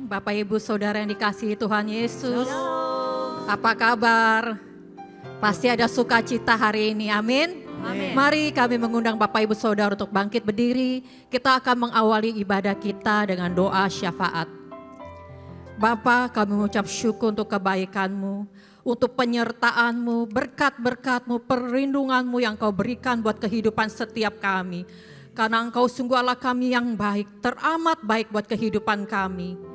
Bapak Ibu Saudara yang dikasihi Tuhan Yesus. Apa kabar? Pasti ada sukacita hari ini, amin. Amin. Mari kami mengundang Bapak Ibu Saudara untuk bangkit berdiri. Kita akan mengawali ibadah kita dengan doa syafaat. Bapa, kami mengucap syukur untuk kebaikan-Mu, untuk penyertaan-Mu, berkat-berkat-Mu, perlindungan-Mu yang Kau berikan buat kehidupan setiap kami. Karena Engkau sungguh Allah kami yang baik, teramat baik buat kehidupan kami.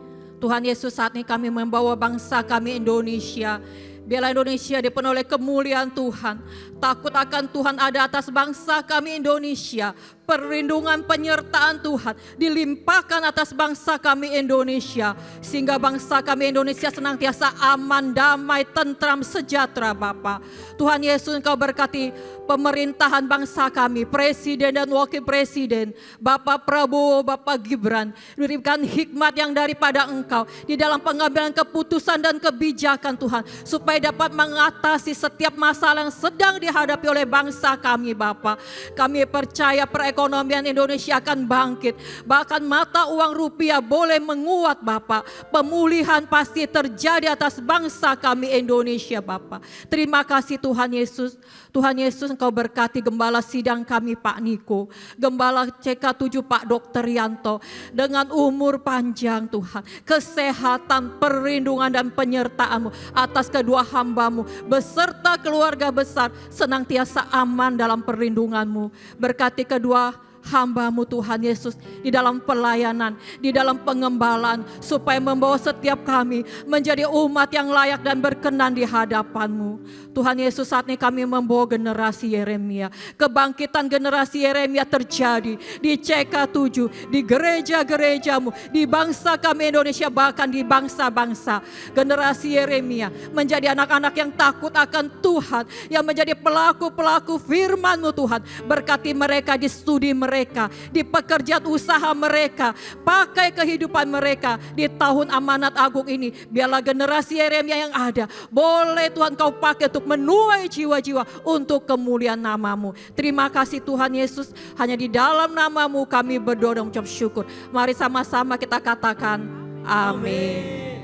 Tuhan Yesus, saat ini kami membawa bangsa kami Indonesia. Biarlah Indonesia dipenuhi oleh kemuliaan Tuhan. Takut akan Tuhan ada atas bangsa kami Indonesia. Perlindungan penyertaan Tuhan dilimpahkan atas bangsa kami Indonesia. Sehingga bangsa kami Indonesia senantiasa aman, damai, tentram, sejahtera Bapa. Tuhan Yesus, Engkau berkati pemerintahan bangsa kami, Presiden dan Wakil Presiden, Bapak Prabowo, Bapak Gibran. Diberikan hikmat yang daripada Engkau di dalam pengambilan keputusan dan kebijakan Tuhan. Supaya dapat mengatasi setiap masalah yang sedang dihadapi oleh bangsa kami Bapa. Kami percaya perekonomian Indonesia akan bangkit. Bahkan mata uang rupiah boleh menguat Bapa. Pemulihan pasti terjadi atas bangsa kami Indonesia Bapa. Terima kasih Tuhan Yesus. Tuhan Yesus, Engkau berkati gembala sidang kami Pak Niko, gembala CK7 Pak Dr. Yanto, dengan umur panjang Tuhan, kesehatan, perlindungan dan penyertaan-Mu atas kedua hamba-Mu, beserta keluarga besar, senantiasa aman dalam perlindungan-Mu. Berkati kedua hamba-Mu Tuhan Yesus di dalam pelayanan, di dalam pengembalaan, supaya membawa setiap kami menjadi umat yang layak dan berkenan di hadapan-Mu. Tuhan Yesus, saat ini kami membawa generasi Yeremia. Kebangkitan generasi Yeremia terjadi di CK7, di gereja-gereja-Mu, di bangsa kami Indonesia, bahkan di bangsa-bangsa. Generasi Yeremia menjadi anak-anak yang takut akan Tuhan, yang menjadi pelaku-pelaku firman-Mu Tuhan. Berkati mereka di studi mereka, di pekerjaan usaha mereka, pakai kehidupan mereka di tahun amanat agung ini. Biarlah generasi Yeremia yang ada, boleh Tuhan Kau pakai untuk menuai jiwa-jiwa untuk kemuliaan nama-Mu. Terima kasih Tuhan Yesus, hanya di dalam nama-Mu kami berdoa dan mengucap syukur. Mari sama-sama kita katakan amin.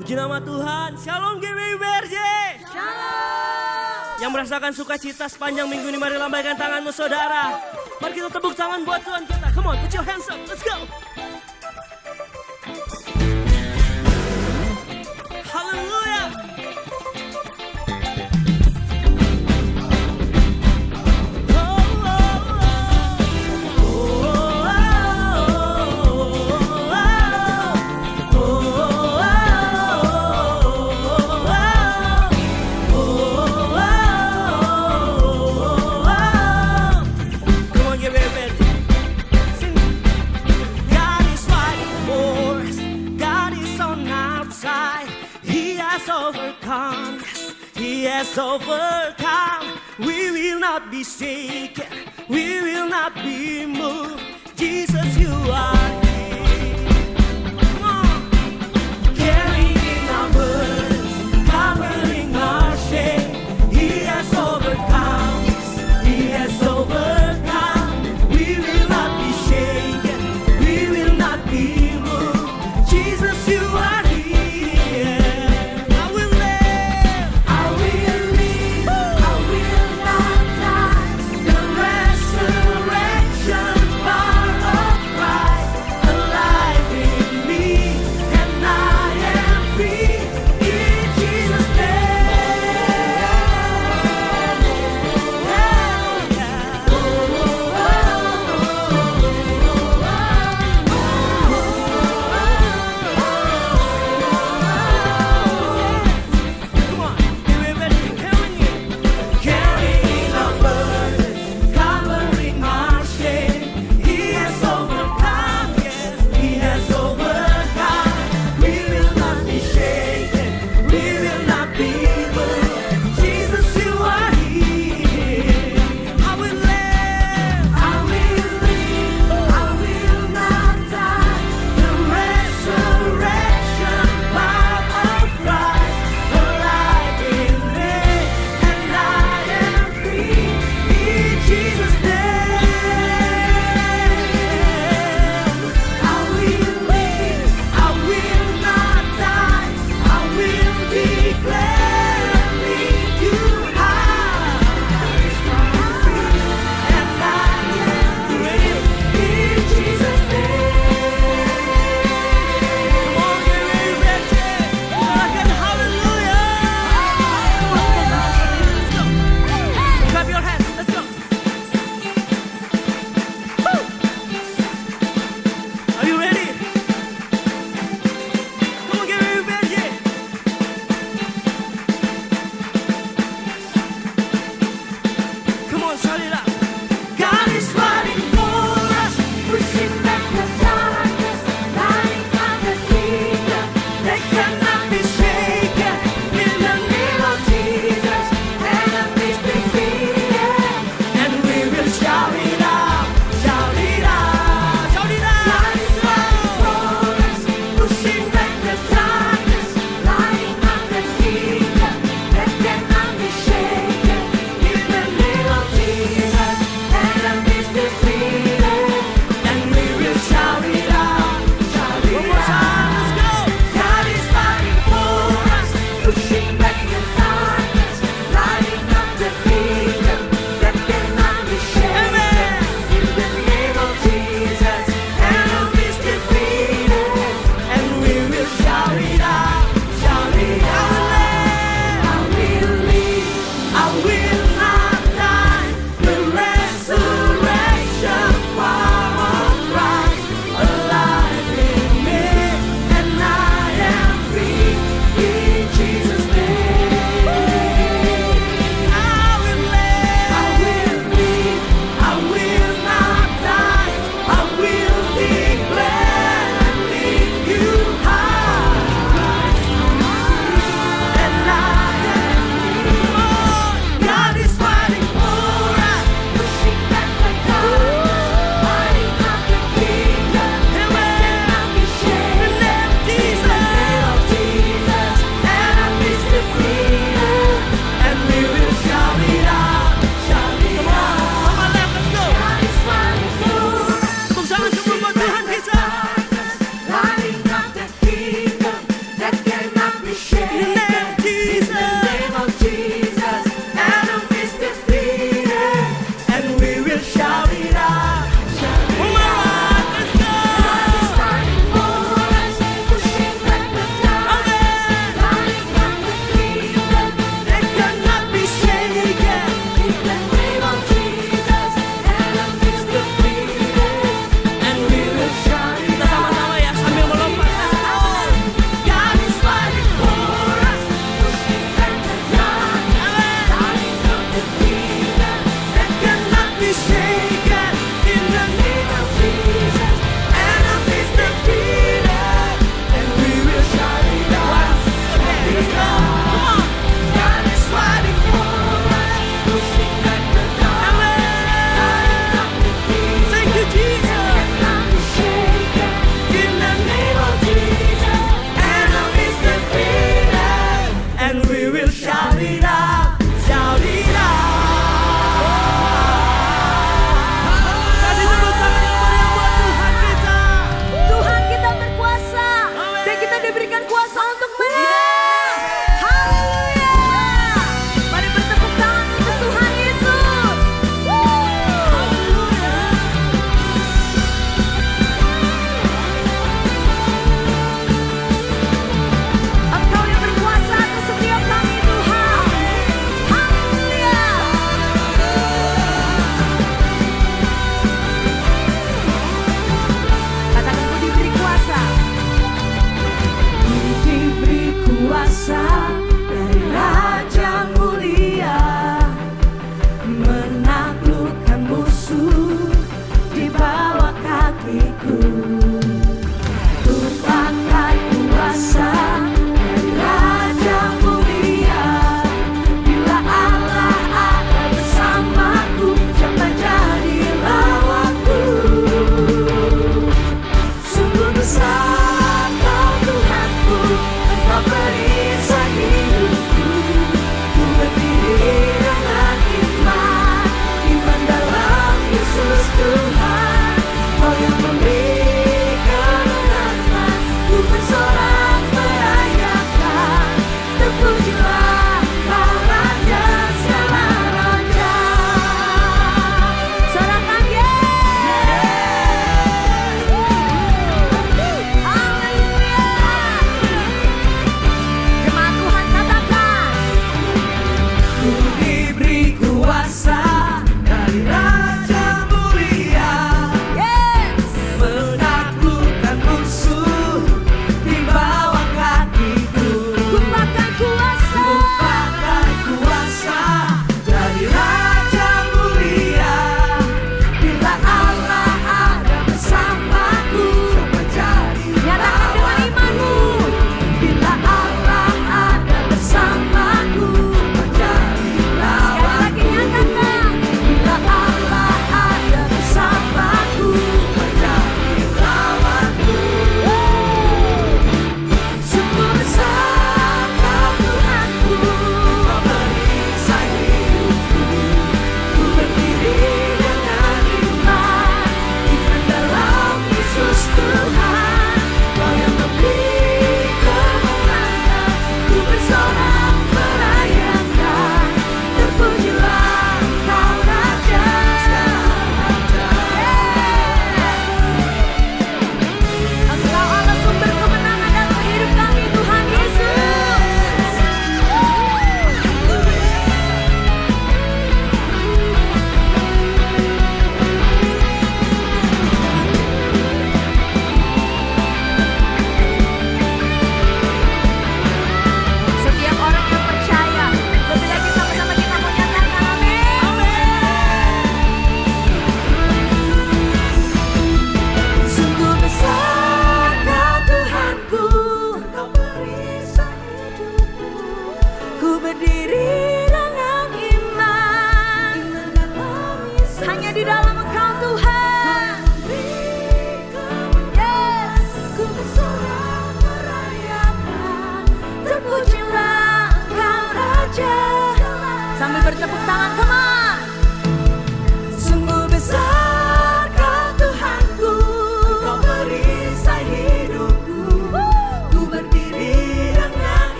Puji nama Tuhan. Shalom GBIBRJ. Shalom. Yang merasakan sukacita sepanjang minggu ini, mari lambaikan tanganmu saudara. Mari kita tepuk tangan buat Tuhan kita. Come on, put your hands up. Let's go. Haleluya. He has overcome. We will not be shaken. We will not be moved. Jesus, you are King. Come on. Carrying our burdens, covering our shame. He has overcome. He has overcome. We will not be shaken. We will not be moved. Jesus, you are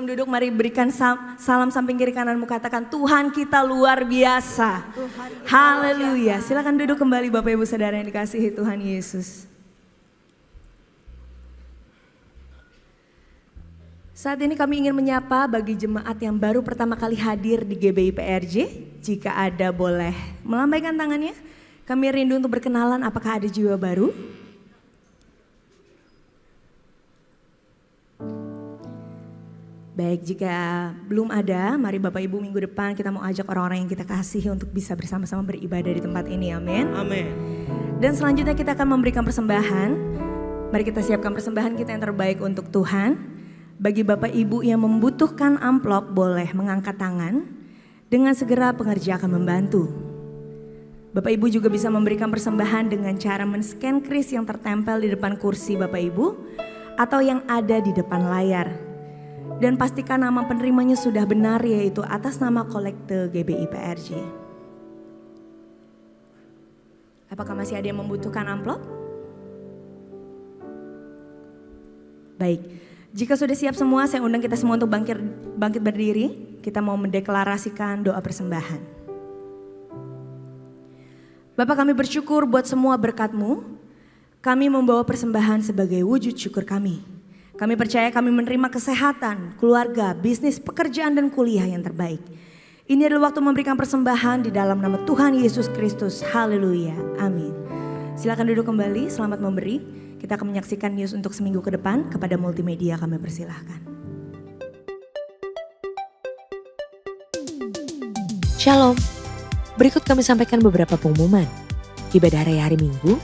Sebelum duduk mari berikan salam samping kiri kananmu, katakan Tuhan kita luar biasa. Haleluya. Silakan duduk kembali Bapak Ibu Saudara yang dikasihi Tuhan Yesus. Saat ini kami ingin menyapa bagi jemaat yang baru pertama kali hadir di GBI PRJ. Jika ada boleh melambaikan tangannya. Kami rindu untuk berkenalan, apakah ada jiwa baru? Baik, jika belum ada, mari Bapak Ibu minggu depan kita mau ajak orang-orang yang kita kasih untuk bisa bersama-sama beribadah di tempat ini, amin. Amin. Dan selanjutnya kita akan memberikan persembahan. Mari kita siapkan persembahan kita yang terbaik untuk Tuhan. Bagi Bapak Ibu yang membutuhkan amplop boleh mengangkat tangan. Dengan segera pengerja akan membantu. Bapak Ibu juga bisa memberikan persembahan dengan cara men-scan kris yang tertempel di depan kursi Bapak Ibu atau yang ada di depan layar. Dan pastikan nama penerimanya sudah benar, yaitu atas nama kolekte GBI PRJ. Apakah masih ada yang membutuhkan amplop? Baik, jika sudah siap semua saya undang kita semua untuk bangkit berdiri. Kita mau mendeklarasikan doa persembahan. Bapak, kami bersyukur buat semua berkat-Mu. Kami membawa persembahan sebagai wujud syukur kami. Kami percaya kami menerima kesehatan, keluarga, bisnis, pekerjaan dan kuliah yang terbaik. Ini adalah waktu memberikan persembahan di dalam nama Tuhan Yesus Kristus. Haleluya. Amin. Silakan duduk kembali, selamat memberi. Kita akan menyaksikan news untuk seminggu ke depan. Kepada multimedia kami persilahkan. Shalom. Berikut kami sampaikan beberapa pengumuman. Ibadah raya hari Minggu,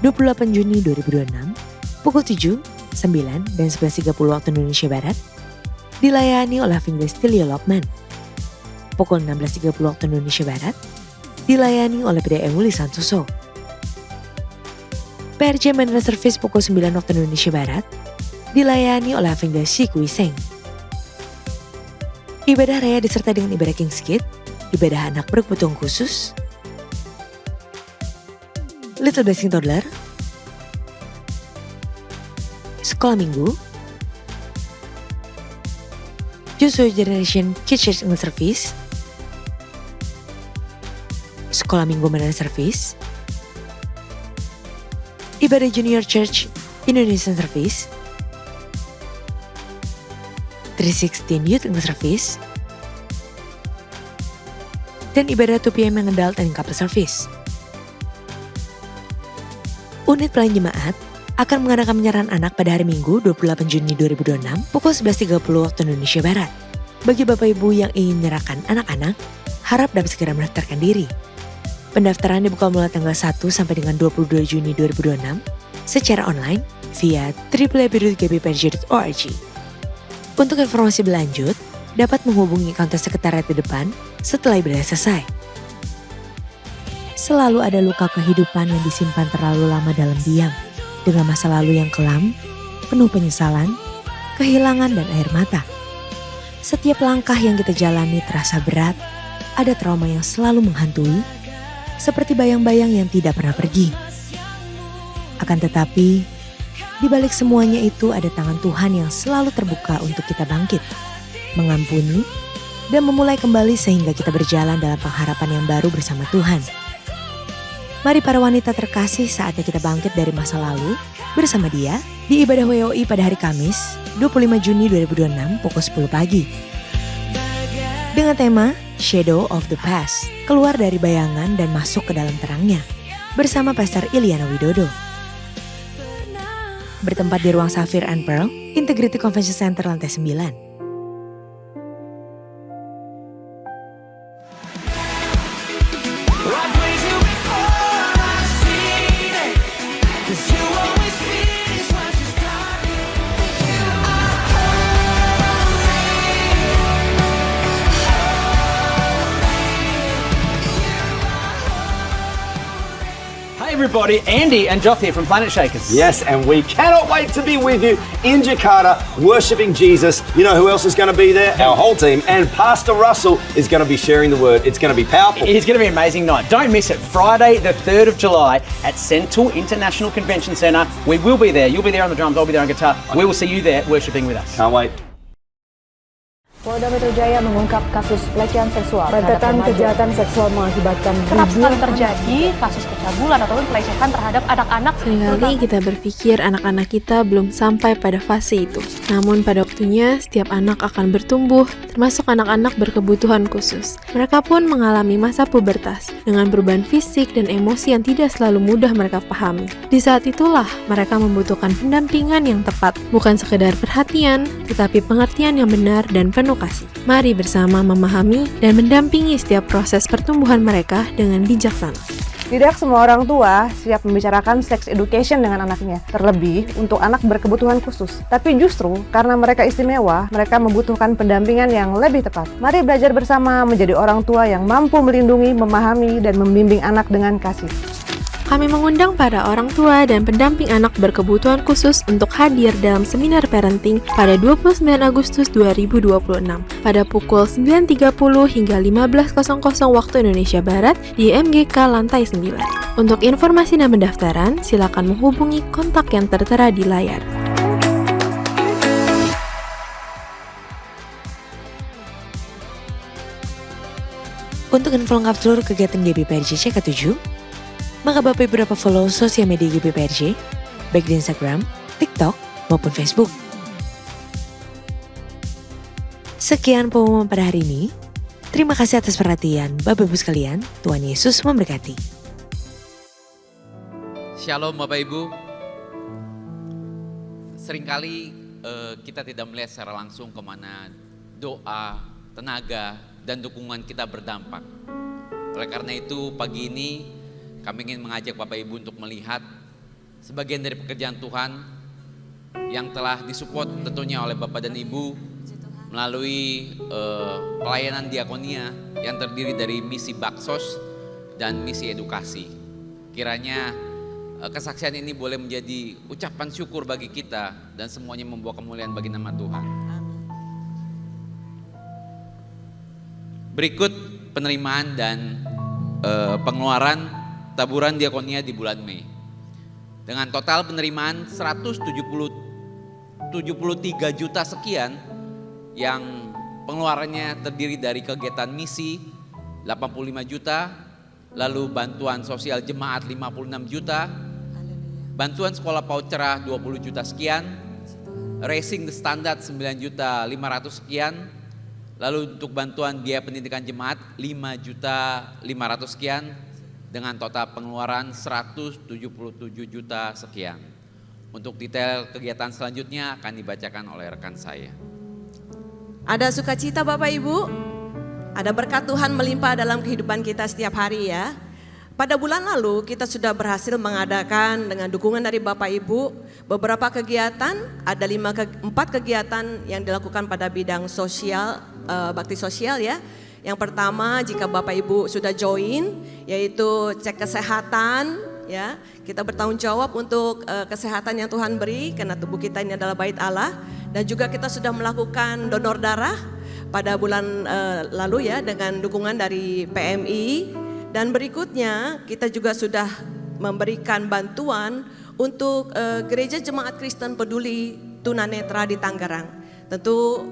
28 Juni 2026, pukul 7, 9, dan 11.30 waktu Indonesia Barat, dilayani oleh Having Stilio Lokman. Pukul 16.30 waktu Indonesia Barat, dilayani oleh PDM Willy Santoso. PRJ Management Service pukul 9 waktu Indonesia Barat, dilayani oleh Having Si Kuiseng. Ibadah raya disertai dengan ibadah King's Kid, ibadah anak berkebutuhan khusus, Little Blessing Toddler, sekolah minggu, Joshua Generation Kids Church English Service, sekolah minggu Manana Service, ibadah Junior Church Indonesian Service, 316 Youth English Service, dan ibadah 2 PM yang Adult and Couple Service. Unit pelayan jemaat akan mengadakan penyerahan anak pada hari Minggu 28 Juni 2026 pukul 11.30 waktu Indonesia Barat. Bagi Bapak Ibu yang ingin menyerahkan anak-anak, harap dapat segera mendaftarkan diri. Pendaftaran dibuka mulai tanggal 1 sampai dengan 22 Juni 2026 secara online via www.gbprj.org. Untuk informasi berlanjut, dapat menghubungi kantor sekretariat di depan setelah ibadah selesai. Selalu ada luka kehidupan yang disimpan terlalu lama dalam diam, dengan masa lalu yang kelam, penuh penyesalan, kehilangan dan air mata. Setiap langkah yang kita jalani terasa berat, ada trauma yang selalu menghantui, seperti bayang-bayang yang tidak pernah pergi. Akan tetapi, di balik semuanya itu ada tangan Tuhan yang selalu terbuka untuk kita bangkit, mengampuni, dan memulai kembali sehingga kita berjalan dalam pengharapan yang baru bersama Tuhan. Mari para wanita terkasih, saatnya kita bangkit dari masa lalu bersama Dia di ibadah WOI pada hari Kamis 25 Juni 2026 pukul 10 pagi. Dengan tema Shadow of the Past, keluar dari bayangan dan masuk ke dalam terangnya, bersama Pastor Iliana Widodo. Bertempat di ruang Sapphire and Pearl, Integrity Convention Center lantai 9. Everybody, Andy and Joth here from Planet Shakers. Yes, and we cannot wait to be with you in Jakarta, worshipping Jesus. You know who else is going to be there? Our whole team. And Pastor Russell is going to be sharing the word. It's going to be powerful. It's going to be an amazing night. Don't miss it. Friday, the 3rd of July at Central International Convention Centre. We will be there. You'll be there on the drums. I'll be there on guitar. We will see you there worshipping with us. Can't wait. Polda Metro Jaya mengungkap kasus pelecehan seksual. Rentetan kejahatan seksual mengakibatkan Kerap sekali terjadi kasus pencabulan ataupun pelecehan terhadap anak-anak. Seringkali kita berpikir anak-anak kita belum sampai pada fase itu. Namun pada waktunya setiap anak akan bertumbuh, termasuk anak-anak berkebutuhan khusus. Mereka pun mengalami masa pubertas dengan perubahan fisik dan emosi yang tidak selalu mudah mereka pahami. Di saat itulah mereka membutuhkan pendampingan yang tepat, bukan sekedar perhatian, tetapi pengertian yang benar dan penuh kasih. Mari bersama memahami dan mendampingi setiap proses pertumbuhan mereka dengan bijaksana. Tidak semua orang tua siap membicarakan sex education dengan anaknya, terlebih untuk anak berkebutuhan khusus. Tapi justru karena mereka istimewa, mereka membutuhkan pendampingan yang lebih tepat. Mari belajar bersama menjadi orang tua yang mampu melindungi, memahami, dan membimbing anak dengan kasih. Kami mengundang para orang tua dan pendamping anak berkebutuhan khusus untuk hadir dalam seminar parenting pada 29 Agustus 2026 pada pukul 9.30 hingga 15.00 waktu Indonesia Barat di MGK Lantai 9. Untuk informasi dan pendaftaran, silakan menghubungi kontak yang tertera di layar. Untuk info lengkap seluruh kegiatan GBPRJ CK7, maka Bapak Ibu dapat follow sosial media GBPRJ, baik di Instagram, TikTok, maupun Facebook. Sekian pengumuman pada hari ini. Terima kasih atas perhatian Bapak Ibu sekalian. Tuhan Yesus memberkati. Shalom Bapak Ibu. Seringkali kita tidak melihat secara langsung kemana doa, tenaga, dan dukungan kita berdampak. Oleh karena itu pagi ini kami ingin mengajak Bapak Ibu untuk melihat sebagian dari pekerjaan Tuhan yang telah disupport tentunya oleh Bapak dan Ibu melalui pelayanan diakonia yang terdiri dari misi baksos dan misi edukasi. Kiranya kesaksian ini boleh menjadi ucapan syukur bagi kita dan semuanya membawa kemuliaan bagi nama Tuhan. Berikut penerimaan dan pengeluaran taburan diakonia di bulan Mei. Dengan total penerimaan 173 juta sekian yang pengeluarannya terdiri dari kegiatan misi 85 juta, lalu bantuan sosial jemaat 56 juta, bantuan sekolah PAUD cerah 20 juta sekian, Raising the Standard 9 juta 500 sekian, lalu untuk bantuan biaya pendidikan jemaat 5 juta 500 sekian, dengan total pengeluaran 177 juta sekian. Untuk detail kegiatan selanjutnya akan dibacakan oleh rekan saya. Ada sukacita Bapak Ibu, ada berkat Tuhan melimpah dalam kehidupan kita setiap hari ya. Pada bulan lalu kita sudah berhasil mengadakan dengan dukungan dari Bapak Ibu beberapa kegiatan, ada 4 kegiatan yang dilakukan pada bidang sosial, bakti sosial ya. Yang pertama, jika Bapak Ibu sudah join, yaitu cek kesehatan, ya kita bertanggung jawab untuk kesehatan yang Tuhan beri, karena tubuh kita ini adalah bait Allah. Dan juga kita sudah melakukan donor darah pada bulan lalu ya, dengan dukungan dari PMI. Dan berikutnya kita juga sudah memberikan bantuan untuk Gereja Jemaat Kristen Peduli Tunanetra di Tangerang. Tentu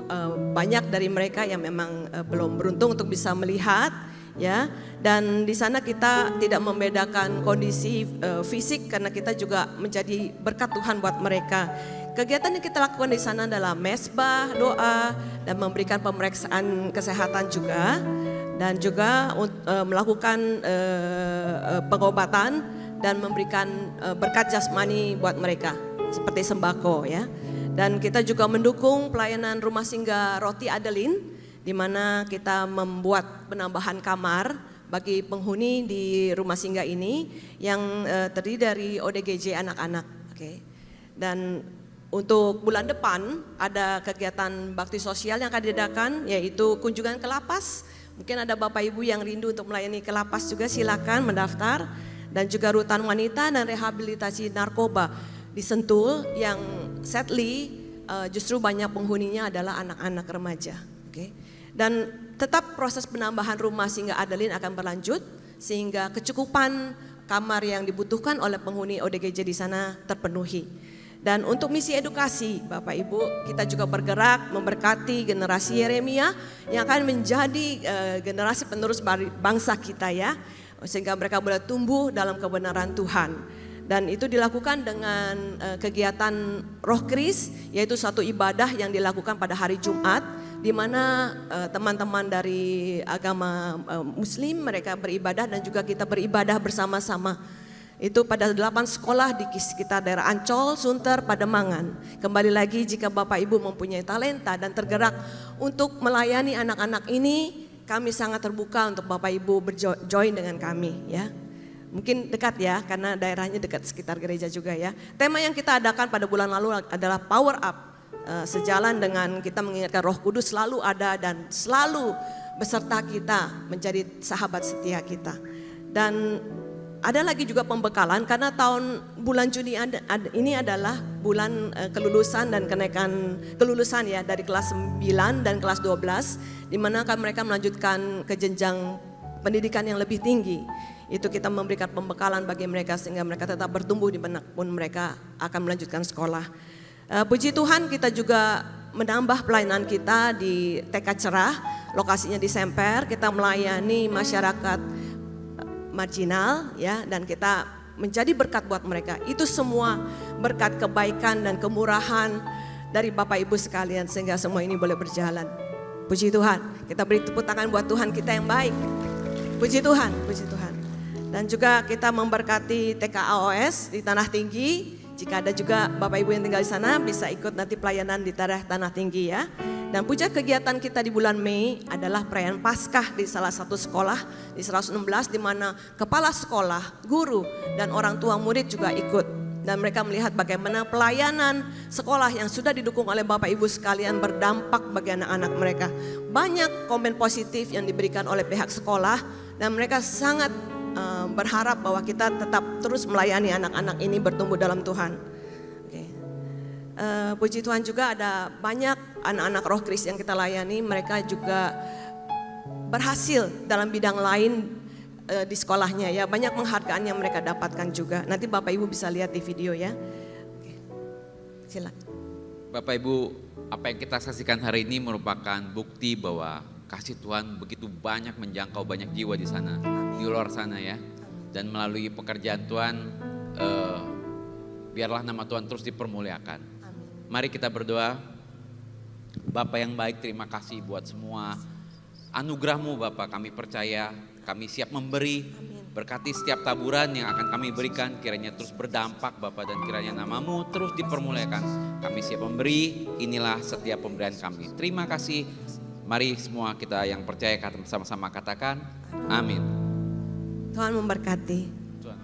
banyak dari mereka yang memang belum beruntung untuk bisa melihat ya, dan di sana kita tidak membedakan kondisi fisik karena kita juga menjadi berkat Tuhan buat mereka. Kegiatan yang kita lakukan di sana adalah mesbah, doa, dan memberikan pemeriksaan kesehatan juga, dan juga melakukan pengobatan dan memberikan berkat jasmani buat mereka seperti sembako ya. Dan kita juga mendukung pelayanan rumah singgah Roti Adeline, di mana kita membuat penambahan kamar bagi penghuni di rumah singgah ini yang terdiri dari ODGJ anak-anak. Oke. Dan untuk bulan depan ada kegiatan bakti sosial yang akan diadakan, yaitu kunjungan ke lapas. Mungkin ada Bapak Ibu yang rindu untuk melayani ke lapas juga, silakan mendaftar. Dan juga rutan wanita dan rehabilitasi narkoba di Sentul yang sadly justru banyak penghuninya adalah anak-anak remaja. Okay. Dan tetap proses penambahan rumah singgah Adeline akan berlanjut sehingga kecukupan kamar yang dibutuhkan oleh penghuni ODGJ di sana terpenuhi. Dan untuk misi edukasi, Bapak Ibu, kita juga bergerak memberkati generasi Yeremia yang akan menjadi generasi penerus bangsa kita ya, sehingga mereka boleh tumbuh dalam kebenaran Tuhan. Dan itu dilakukan dengan kegiatan Roh Kris, yaitu satu ibadah yang dilakukan pada hari Jumat, di mana teman-teman dari agama Muslim mereka beribadah dan juga kita beribadah bersama-sama. Itu pada 8 sekolah di sekitar daerah Ancol, Sunter, Pademangan. Kembali lagi jika Bapak Ibu mempunyai talenta dan tergerak untuk melayani anak-anak ini, kami sangat terbuka untuk Bapak Ibu berjoin dengan kami ya. Mungkin dekat ya, karena daerahnya dekat sekitar gereja juga ya. Tema yang kita adakan pada bulan lalu adalah Power Up. Sejalan dengan kita mengingatkan Roh Kudus selalu ada dan selalu beserta kita menjadi sahabat setia kita. Dan ada lagi juga pembekalan karena bulan Juni ini adalah bulan kelulusan dan kenaikan kelulusan ya dari kelas 9 dan kelas 12, di mana mereka melanjutkan ke jenjang pendidikan yang lebih tinggi. Itu kita memberikan pembekalan bagi mereka sehingga mereka tetap bertumbuh di mana pun mereka akan melanjutkan sekolah. Puji Tuhan kita juga menambah pelayanan kita di TK Cerah, lokasinya di Semper. Kita melayani masyarakat marginal ya, dan kita menjadi berkat buat mereka. Itu semua berkat kebaikan dan kemurahan dari Bapak Ibu sekalian sehingga semua ini boleh berjalan. Puji Tuhan, kita beri tepuk tangan buat Tuhan kita yang baik. Puji Tuhan, puji Tuhan. Dan juga kita memberkati TK AOS di Tanah Tinggi. Jika ada juga Bapak Ibu yang tinggal di sana bisa ikut nanti pelayanan di Tanah Tinggi ya. Dan puncak kegiatan kita di bulan Mei adalah perayaan Paskah di salah satu sekolah di 116, di mana kepala sekolah, guru, dan orang tua murid juga ikut. Dan mereka melihat bagaimana pelayanan sekolah yang sudah didukung oleh Bapak Ibu sekalian berdampak bagi anak-anak mereka. Banyak komen positif yang diberikan oleh pihak sekolah dan mereka sangat berharap bahwa kita tetap terus melayani anak-anak ini bertumbuh dalam Tuhan. Puji Tuhan juga ada banyak anak-anak Roh Kris yang kita layani, mereka juga berhasil dalam bidang lain di sekolahnya ya, banyak penghargaan yang mereka dapatkan juga. Nanti Bapak Ibu bisa lihat di video ya. Silakan. Bapak Ibu, apa yang kita saksikan hari ini merupakan bukti bahwa kasih Tuhan begitu banyak menjangkau banyak jiwa di sana, di luar sana ya. Dan melalui pekerjaan Tuhan, biarlah nama Tuhan terus dipermuliakan. Mari kita berdoa. Bapa yang baik, terima kasih buat semua anugerah-Mu Bapa, kami percaya, kami siap memberi. Berkati setiap taburan yang akan kami berikan, kiranya terus berdampak Bapa, dan kiranya nama-Mu terus dipermuliakan. Kami siap memberi, inilah setiap pemberian kami. Terima kasih. Mari semua kita yang percaya sama-sama katakan amin. Tuhan memberkati. Tuhan.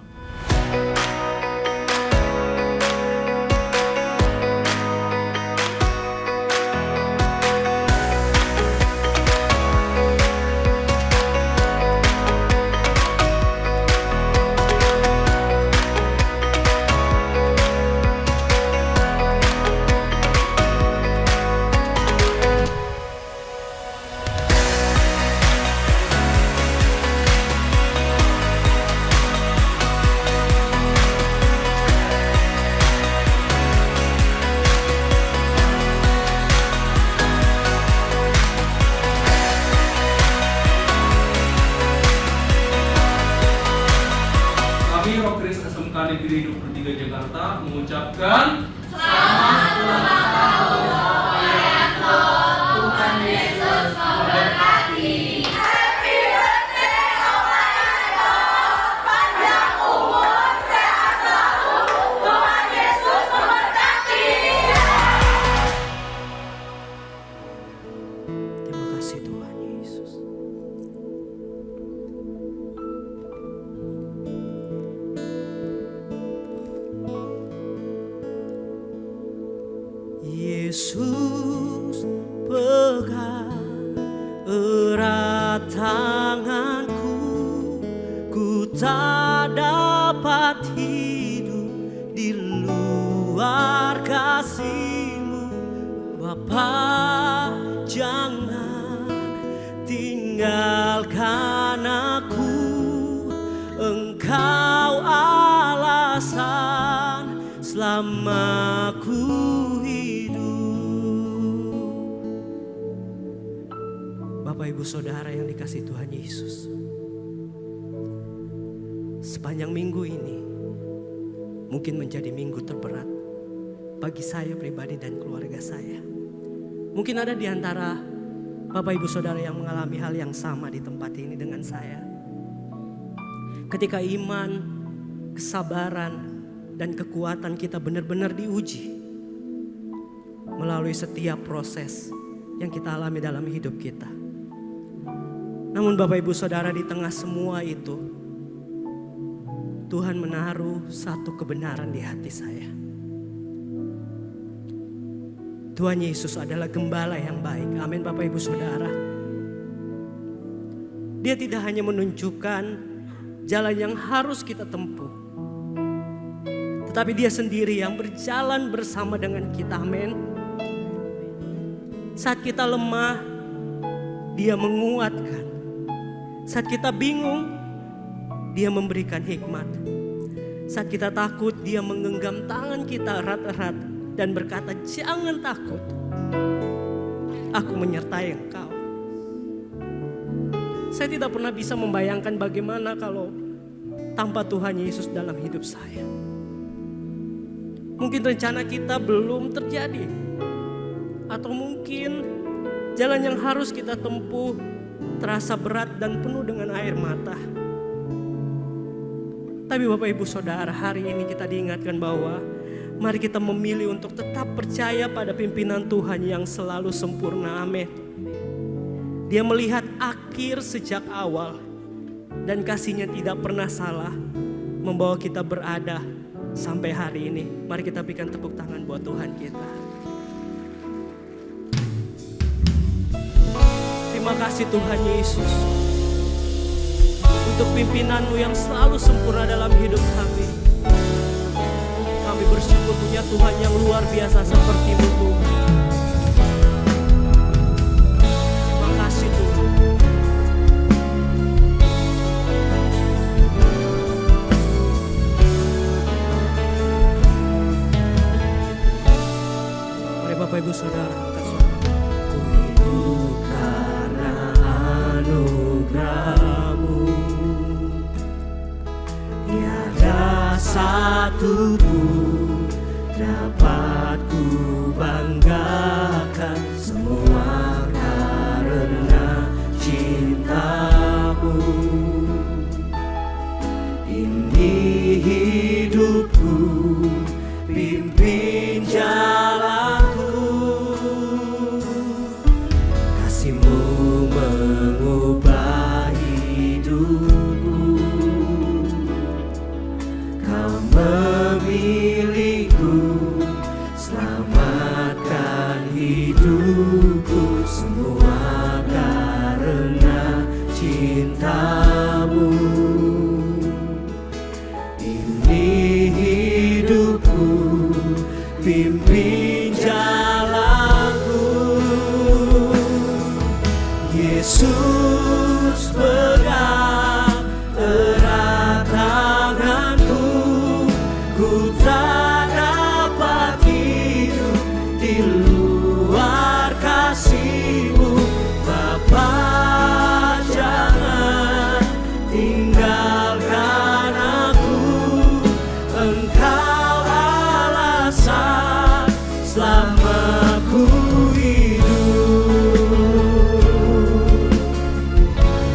Negeri 23 Jakarta mengucapkan selamat ulang tahun Royanto, Tuhan Yesus memberkati. Happy birthday Royanto, panjang umur, sehat selalu, Tuhan Yesus memberkati. Terima kasih Tuhan Yesus. Yesus pegang erat tanganku, ku tak dapat hidup di luar kasih-Mu. Bapa, jangan tinggalkan aku, Engkau alasan selalu selama ku hidup. Bapak Ibu Saudara yang dikasihi Tuhan Yesus, sepanjang minggu ini mungkin menjadi minggu terberat bagi saya pribadi dan keluarga saya. Mungkin ada di antara Bapak Ibu Saudara yang mengalami hal yang sama di tempat ini dengan saya. Ketika iman, kesabaran, dan kekuatan kita benar-benar diuji melalui setiap proses yang kita alami dalam hidup kita. Namun Bapak Ibu Saudara, di tengah semua itu Tuhan menaruh satu kebenaran di hati saya. Tuhan Yesus adalah gembala yang baik. Amin Bapak Ibu Saudara. Dia tidak hanya menunjukkan jalan yang harus kita tempuh, tetapi dia sendiri yang berjalan bersama dengan kita. Amin. Saat kita lemah, dia menguatkan. Saat kita bingung, dia memberikan hikmat. Saat kita takut, dia menggenggam tangan kita erat-erat dan berkata, jangan takut, aku menyertai engkau. Saya tidak pernah bisa membayangkan bagaimana kalau tanpa Tuhan Yesus dalam hidup saya. Mungkin rencana kita belum terjadi, atau mungkin jalan yang harus kita tempuh terasa berat dan penuh dengan air mata. Tapi Bapak Ibu Saudara, hari ini kita diingatkan bahwa mari kita memilih untuk tetap percaya pada pimpinan Tuhan yang selalu sempurna. Amin. Dia melihat akhir sejak awal dan kasih-Nya tidak pernah salah membawa kita berada sampai hari ini. Mari kita berikan tepuk tangan buat Tuhan kita. Terima kasih Tuhan Yesus untuk pimpinan-Mu yang selalu sempurna dalam hidup kami. Kami bersyukur punya Tuhan yang luar biasa seperti-Mu Tuhan. Terima kasih Tuhan. Mari Bapak Ibu Saudara angkat suara. Ku hidup karena anugerah-Mu, tiada satu pun dapat ku banggakan, semua karena cinta-Mu. Ini hidupku, pimpin jalanku, kasih-Mu mengubah hidupku. Kau memilihku, selamatkan hidupku, semua karena cinta-Mu. Ini hidupku, pimpin jalanku. Yesus pegang erat tanganku, ku tak dapat hidup di luar kasih-Mu. Bapa, jangan tinggalkan aku, Engkau alasan selama ku hidup.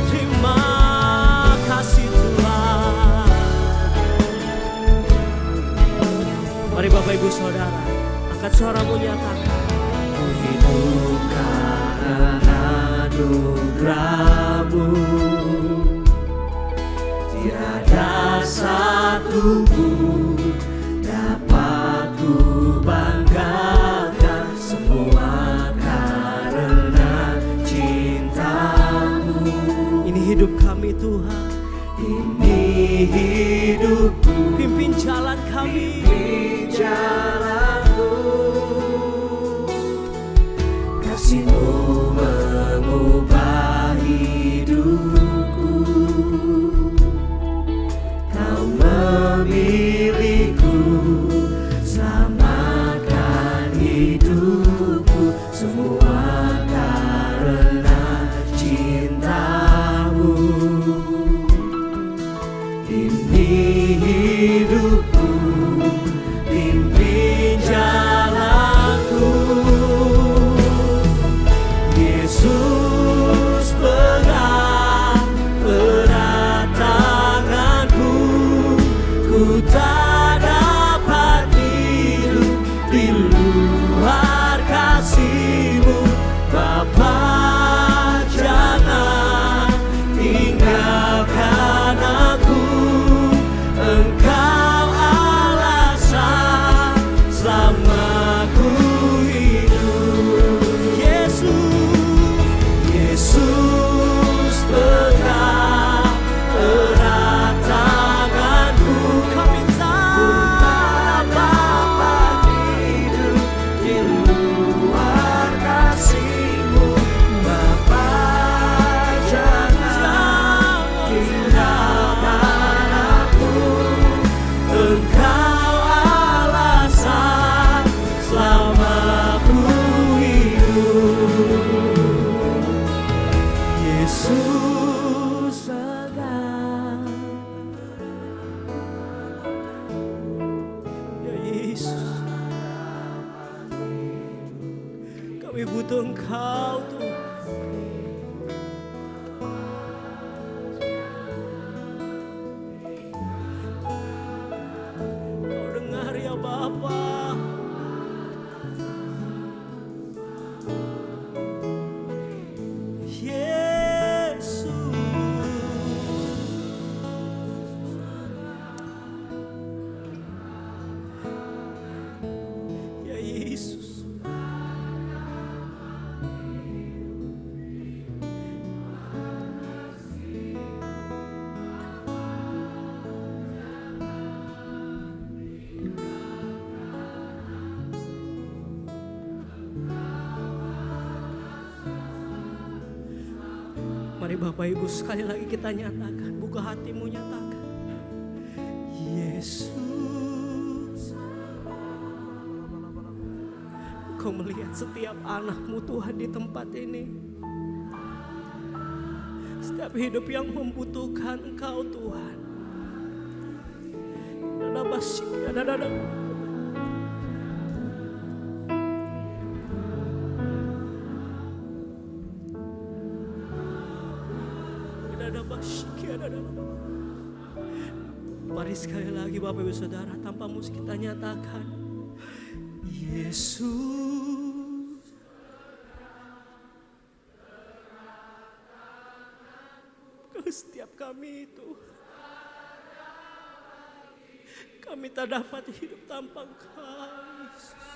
Terima kasih Tuhan. Mari Bapak Ibu Saudara, angkat suara-Mu, nyatakan. Ku hidup karena anugerah-Mu, tiada satu pun dapat ku banggakan, semua karena cinta-Mu. Ini hidup kami Tuhan, ini hidupku, pimpin jalan kami, pimpin jalanku, kasih-Mu mengubah hidupku. Kau memilihku, butuh Engkau Tuhan. Kau dengar ya Bapa. Mari Bapak Ibu sekali lagi kita nyatakan, buka hatimu nyatakan. Yesus, Kau melihat setiap anakmu Tuhan di tempat ini. Setiap hidup yang membutuhkan Engkau Tuhan. Dada basik, dada. Mari sekali lagi Bapak Ibu Saudara, tanpa musik kita nyatakan, Yesus, Kau setiap kami itu, kami tak dapat hidup tanpa Engkau, Yesus.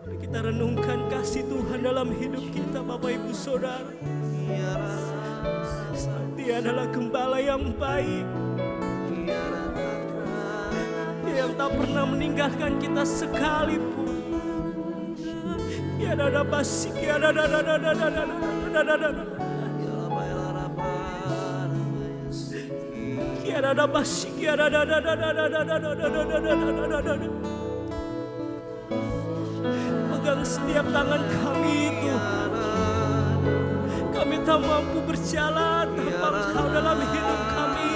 Kita renungkan kasih Tuhan dalam hidup kita Bapak Ibu Saudara. Dia adalah gembala yang baik, Dia yang tak pernah meninggalkan kita sekalipun. Ya dada basik, ya dada. Ya dada basik, ya dada. Pegang setiap tangan kami itu. Kami tak mampu berjalan tanpa Engkau dalam hidup kami.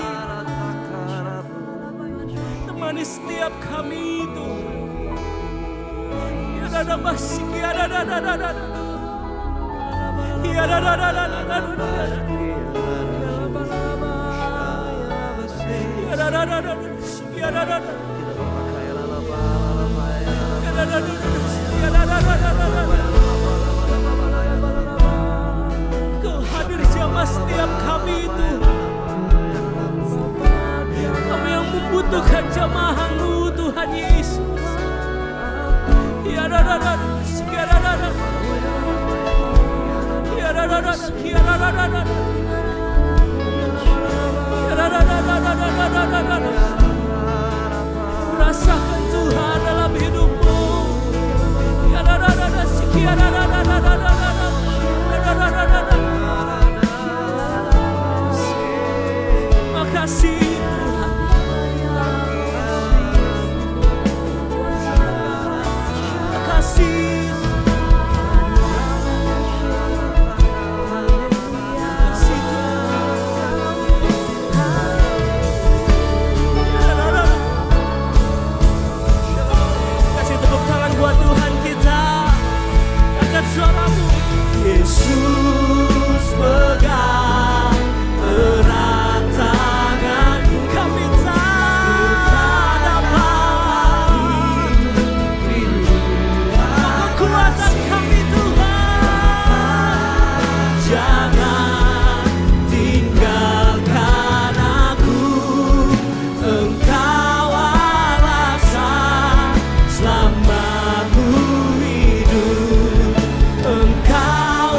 Temani setiap kami itu. Ya dada basik, ya dada. Ya dada. Kau hadir jamah setiap kami itu. Kami yang membutuhkan jamahan-Mu Tuhan Yesus. Ya dada. Rasakan Tuhan dalam hidupmu. Makasih Tuhan. Makasih. Yesus pegang erat tanganku, kami tak dapat kekuatan kami Tuhan. Jangan tinggalkan aku, Engkau alasan selamatku hidup. Engkau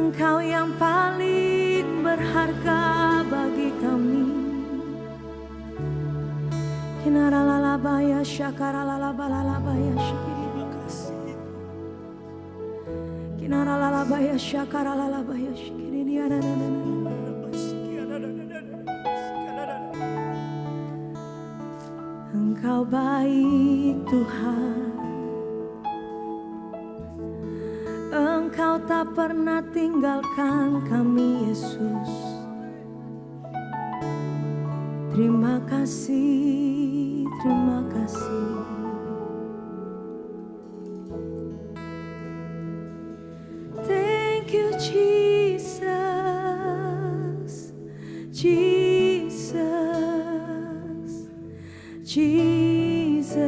Engkau yang paling berharga bagi kami. Kinaralalabaya syakaralabalabaya syikiri makasih. Kinaralalabaya syakaralabaya syikiri. Engkau baik Tuhan, Engkau tak pernah tinggalkan kami Yesus. Terima kasih, terima kasih. Thank you Jesus, Jesus, Jesus.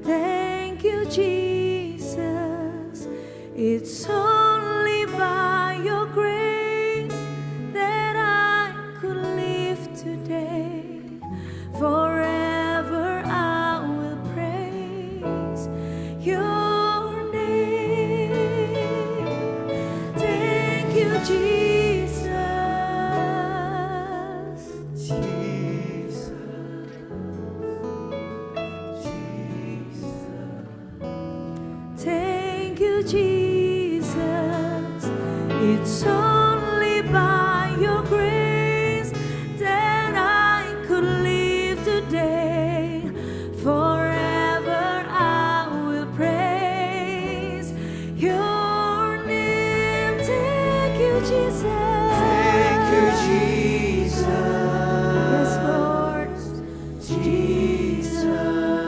Thank you Jesus. It's only by your grace that I could live today. Forever I will praise your name. Thank you Jesus. Thank you, Jesus. It's only by your grace that I could live today. Forever I will praise your name. Thank you, Jesus. Thank you, Jesus. Yes, Lord. Jesus.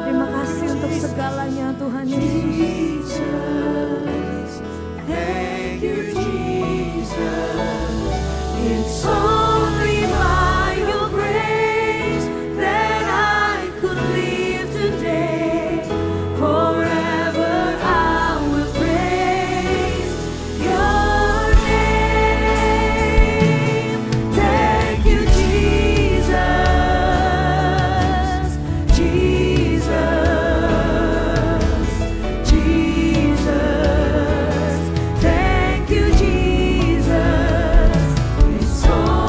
Terima kasih untuk segalanya, Tuhan Yesus. Thank you, Jesus. It's only by your grace that I could live today. Forever I will praise your name. Thank you, Jesus. Jesus. Jesus. Thank you, Jesus. It's all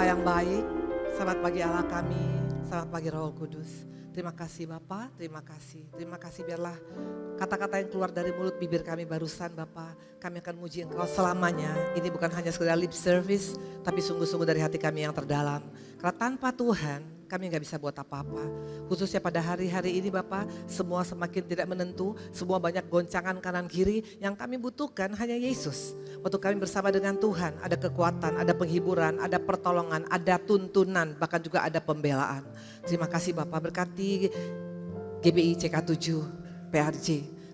Bapa yang baik, selamat pagi Allah kami, selamat pagi Roh Kudus. Terima kasih Bapa, terima kasih. Terima kasih biarlah kata-kata yang keluar dari mulut bibir kami barusan Bapa, kami akan muji Engkau selamanya. Ini bukan hanya sekedar lip service, tapi sungguh-sungguh dari hati kami yang terdalam. Karena tanpa Tuhan, kami gak bisa buat apa-apa. Khususnya pada hari-hari ini Bapak, semua semakin tidak menentu, semua banyak goncangan kanan kiri. Yang kami butuhkan hanya Yesus. Waktu kami bersama dengan Tuhan, ada kekuatan, ada penghiburan, ada pertolongan, ada tuntunan, bahkan juga ada pembelaan. Terima kasih Bapak, berkati GBI CK7, PRJ.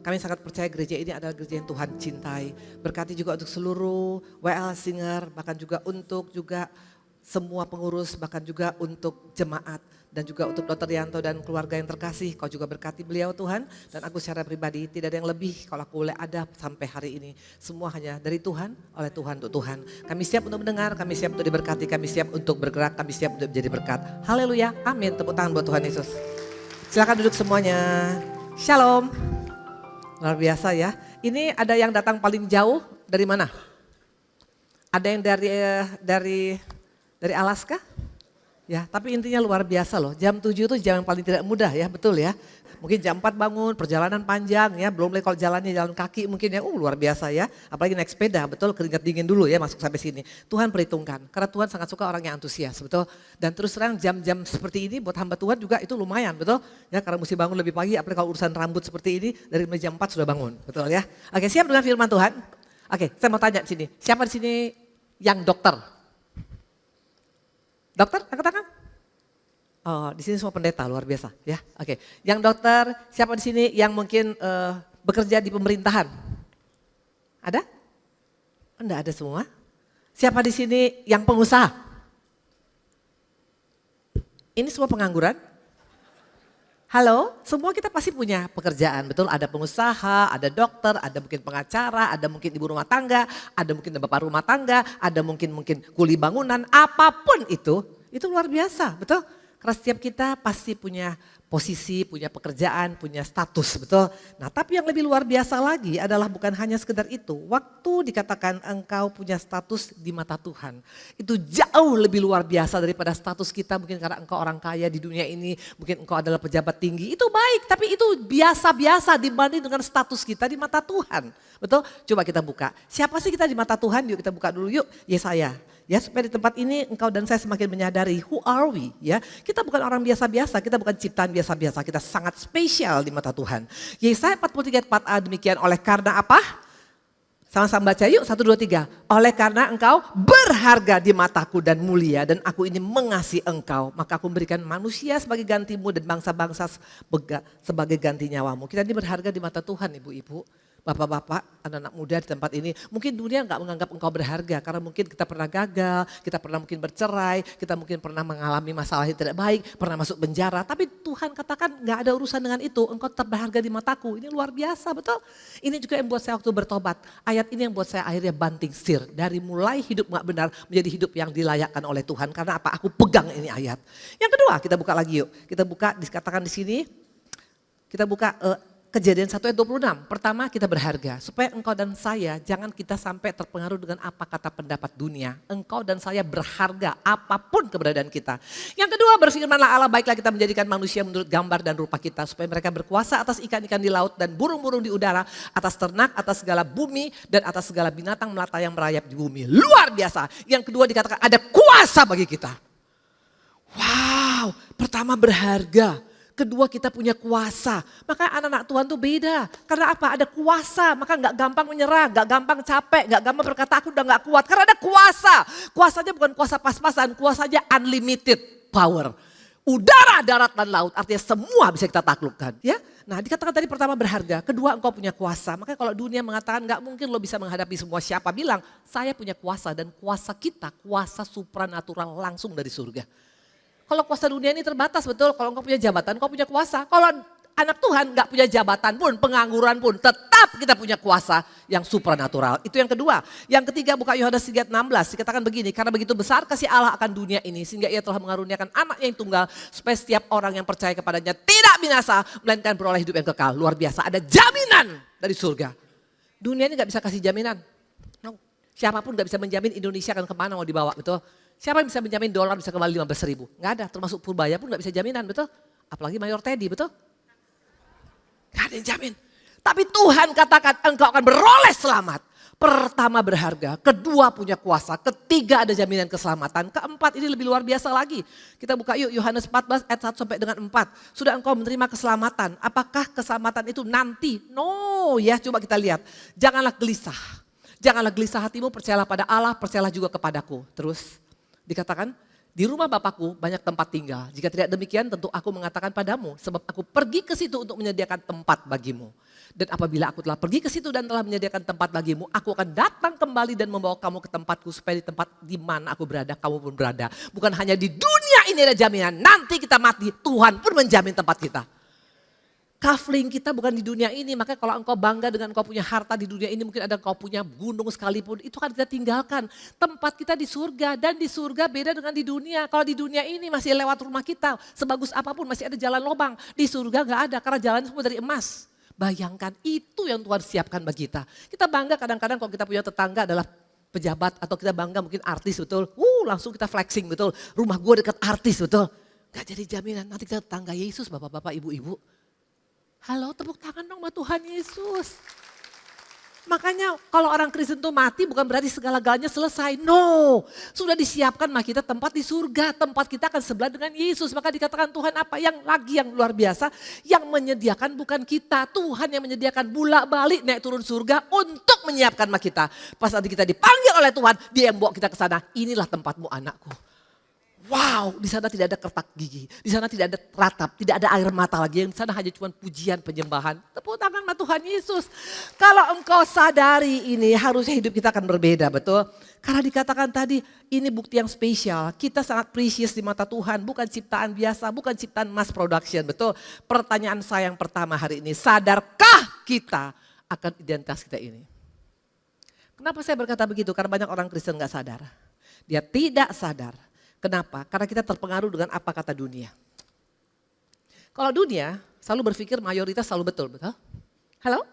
Kami sangat percaya gereja ini adalah gereja yang Tuhan cintai. Berkati juga untuk seluruh WL Singer, bahkan juga untuk semua pengurus, bahkan juga untuk jemaat. Dan juga untuk Dr. Yanto dan keluarga yang terkasih. Kau juga berkati beliau Tuhan. Dan aku secara pribadi tidak ada yang lebih kalau aku boleh ada sampai hari ini. Semua hanya dari Tuhan, oleh Tuhan, untuk Tuhan. Kami siap untuk mendengar, kami siap untuk diberkati, kami siap untuk bergerak, kami siap untuk menjadi berkat. Haleluya, amin. Tepuk tangan buat Tuhan Yesus. Silakan duduk semuanya. Shalom. Luar biasa ya. Ini ada yang datang paling jauh dari mana? Ada yang dari Alaska? Ya, tapi intinya luar biasa loh. Jam 7 itu jam yang paling tidak mudah ya, betul ya. Mungkin jam 4 bangun, perjalanan panjang ya, belum lagi kalau jalannya jalan kaki mungkin ya, luar biasa ya. Apalagi naik sepeda, betul, keringat dingin dulu ya masuk sampai sini. Tuhan perhitungkan, karena Tuhan sangat suka orang yang antusias, betul. Dan terus terang jam-jam seperti ini buat hamba Tuhan juga itu lumayan, betul. Ya, karena mesti bangun lebih pagi, apalagi kalau urusan rambut seperti ini, dari jam 4 sudah bangun, betul ya. Oke, siap dengan firman Tuhan? Oke, saya mau tanya di sini, siapa di sini yang dokter? Dokter, angkat tangan. Oh, di sini semua pendeta, luar biasa ya. Oke, yang dokter, siapa di sini yang mungkin bekerja di pemerintahan? Ada? Enggak ada semua. Siapa di sini yang pengusaha? Ini semua pengangguran? Halo, semua kita pasti punya pekerjaan, betul? Ada pengusaha, ada dokter, ada mungkin pengacara, ada mungkin ibu rumah tangga, ada mungkin bapak rumah tangga, ada mungkin kuli bangunan, apapun itu luar biasa, betul? Karena setiap kita pasti punya posisi, punya pekerjaan, punya status, betul? Nah, tapi yang lebih luar biasa lagi adalah bukan hanya sekedar itu. Waktu dikatakan engkau punya status di mata Tuhan, itu jauh lebih luar biasa daripada status kita mungkin karena engkau orang kaya di dunia ini, mungkin engkau adalah pejabat tinggi, itu baik, tapi itu biasa-biasa dibanding dengan status kita di mata Tuhan, betul? Coba kita buka, siapa sih kita di mata Tuhan? Yuk kita buka dulu yuk, Yesaya. Ya, supaya di tempat ini engkau dan saya semakin menyadari who are we ya. Kita bukan orang biasa-biasa, kita bukan ciptaan biasa-biasa, kita sangat spesial di mata Tuhan. Yesaya 43:4a demikian, oleh karena apa? Sama-sama baca yuk, 1, 2, 3. Oleh karena engkau berharga di mataku dan mulia dan aku ini mengasihi engkau. Maka aku memberikan manusia sebagai gantimu dan bangsa-bangsa sebagai ganti nyawamu. Kita ini berharga di mata Tuhan ibu-ibu. Bapak-bapak, anak-anak muda di tempat ini, mungkin dunia nggak menganggap engkau berharga karena mungkin kita pernah gagal, kita pernah mungkin bercerai, kita mungkin pernah mengalami masalah yang tidak baik, pernah masuk penjara. Tapi Tuhan katakan nggak ada urusan dengan itu, engkau tetap berharga di mataku. Ini luar biasa, betul? Ini juga yang buat saya waktu bertobat. Ayat ini yang buat saya akhirnya banting setir. Dari mulai hidup nggak benar menjadi hidup yang dilayakkan oleh Tuhan. Karena apa? Aku pegang ini ayat. Yang kedua, kita buka lagi yuk. Kita buka, dikatakan di sini, kita buka Kejadian 1 ayat 26, pertama kita berharga. Supaya engkau dan saya jangan kita sampai terpengaruh dengan apa kata pendapat dunia. Engkau dan saya berharga apapun keberadaan kita. Yang kedua, berfirmanlah Allah, baiklah kita menjadikan manusia menurut gambar dan rupa kita. Supaya mereka berkuasa atas ikan-ikan di laut dan burung-burung di udara. Atas ternak, atas segala bumi dan atas segala binatang melata yang merayap di bumi. Luar biasa. Yang kedua dikatakan ada kuasa bagi kita. Wow, pertama berharga. Kedua kita punya kuasa, maka anak-anak Tuhan tuh beda. Karena apa? Ada kuasa, maka gak gampang menyerah, gak gampang capek, gak gampang berkata aku udah gak kuat. Karena ada kuasa, kuasanya bukan kuasa pas-pasan, kuasanya unlimited power. Udara, darat, dan laut, artinya semua bisa kita taklukkan. Ya, nah dikatakan tadi pertama berharga, kedua engkau punya kuasa. Makanya kalau dunia mengatakan gak mungkin lo bisa menghadapi semua, siapa bilang? Saya punya kuasa dan kuasa kita, kuasa supranatural langsung dari surga. Kalau kuasa dunia ini terbatas, betul. Kalau engkau punya jabatan, engkau punya kuasa. Kalau anak Tuhan gak punya jabatan pun, pengangguran pun, tetap kita punya kuasa yang supranatural. Itu yang kedua. Yang ketiga, buka Yohanes 3:16, dikatakan begini, karena begitu besar kasih Allah akan dunia ini, sehingga ia telah mengaruniakan anak yang tunggal, supaya setiap orang yang percaya kepadanya tidak binasa, melainkan beroleh hidup yang kekal. Luar biasa, ada jaminan dari surga. Dunia ini gak bisa kasih jaminan. Siapapun gak bisa menjamin Indonesia akan kemana mau dibawa, betul. Siapa yang bisa menjamin dolar bisa kembali 15.000? Nggak ada, termasuk Purbaya pun nggak bisa jaminan, betul? Apalagi Mayor Teddy, betul? Nggak ada yang jamin. Tapi Tuhan katakan engkau akan beroleh selamat. Pertama berharga, kedua punya kuasa, ketiga ada jaminan keselamatan, keempat ini lebih luar biasa lagi. Kita buka yuk Yohanes 14 ayat 1 sampai dengan 4. Sudah engkau menerima keselamatan, apakah keselamatan itu nanti? No ya, coba kita lihat. Janganlah gelisah. Janganlah gelisah hatimu, percayalah pada Allah, percayalah juga kepadaku. Terus dikatakan, di rumah Bapakku banyak tempat tinggal. Jika tidak demikian tentu aku mengatakan padamu, sebab aku pergi ke situ untuk menyediakan tempat bagimu. Dan apabila aku telah pergi ke situ dan telah menyediakan tempat bagimu, aku akan datang kembali dan membawa kamu ke tempatku, supaya di tempat di mana aku berada, kamu pun berada. Bukan hanya di dunia ini ada jaminan, nanti kita mati, Tuhan pun menjamin tempat kita. Kafling kita bukan di dunia ini, makanya kalau engkau bangga dengan engkau punya harta di dunia ini, mungkin ada engkau punya gunung sekalipun, itu kan kita tinggalkan. Tempat kita di surga, dan di surga beda dengan di dunia. Kalau di dunia ini masih lewat rumah kita, sebagus apapun masih ada jalan lubang. Di surga gak ada, karena jalan semua dari emas. Bayangkan, itu yang Tuhan siapkan bagi kita. Kita bangga kadang-kadang kalau kita punya tetangga adalah pejabat, atau kita bangga mungkin artis, betul. Langsung kita flexing, betul. Rumah gue dekat artis, betul. Gak jadi jaminan, nanti kita tetangga Yesus, bapak-bapak, ibu-ibu. Halo, tepuk tangan dong sama Tuhan Yesus. Makanya kalau orang Kristen itu mati bukan berarti segala-galanya selesai. No, sudah disiapkan sama kita tempat di surga. Tempat kita akan sebelah dengan Yesus. Maka dikatakan Tuhan apa yang lagi yang luar biasa. Yang menyediakan bukan kita. Tuhan yang menyediakan bolak-balik naik turun surga untuk menyiapkan sama kita. Pas nanti kita dipanggil oleh Tuhan, dia yang bawa kita ke sana. Inilah tempatmu anakku. Wow, di sana tidak ada kertak gigi, di sana tidak ada ratap, tidak ada air mata lagi. Yang di sana hanya cuma pujian, penyembahan. Tepuk tangan sama Tuhan Yesus. Kalau engkau sadari ini, harusnya hidup kita akan berbeda, betul? Karena dikatakan tadi, ini bukti yang spesial. Kita sangat precious di mata Tuhan, bukan ciptaan biasa, bukan ciptaan mass production, betul? Pertanyaan saya yang pertama hari ini, sadarkah kita akan identitas kita ini? Kenapa saya berkata begitu? Karena banyak orang Kristen gak sadar. Dia tidak sadar. Kenapa? Karena kita terpengaruh dengan apa kata dunia. Kalau dunia selalu berpikir mayoritas selalu betul, betul? Halo?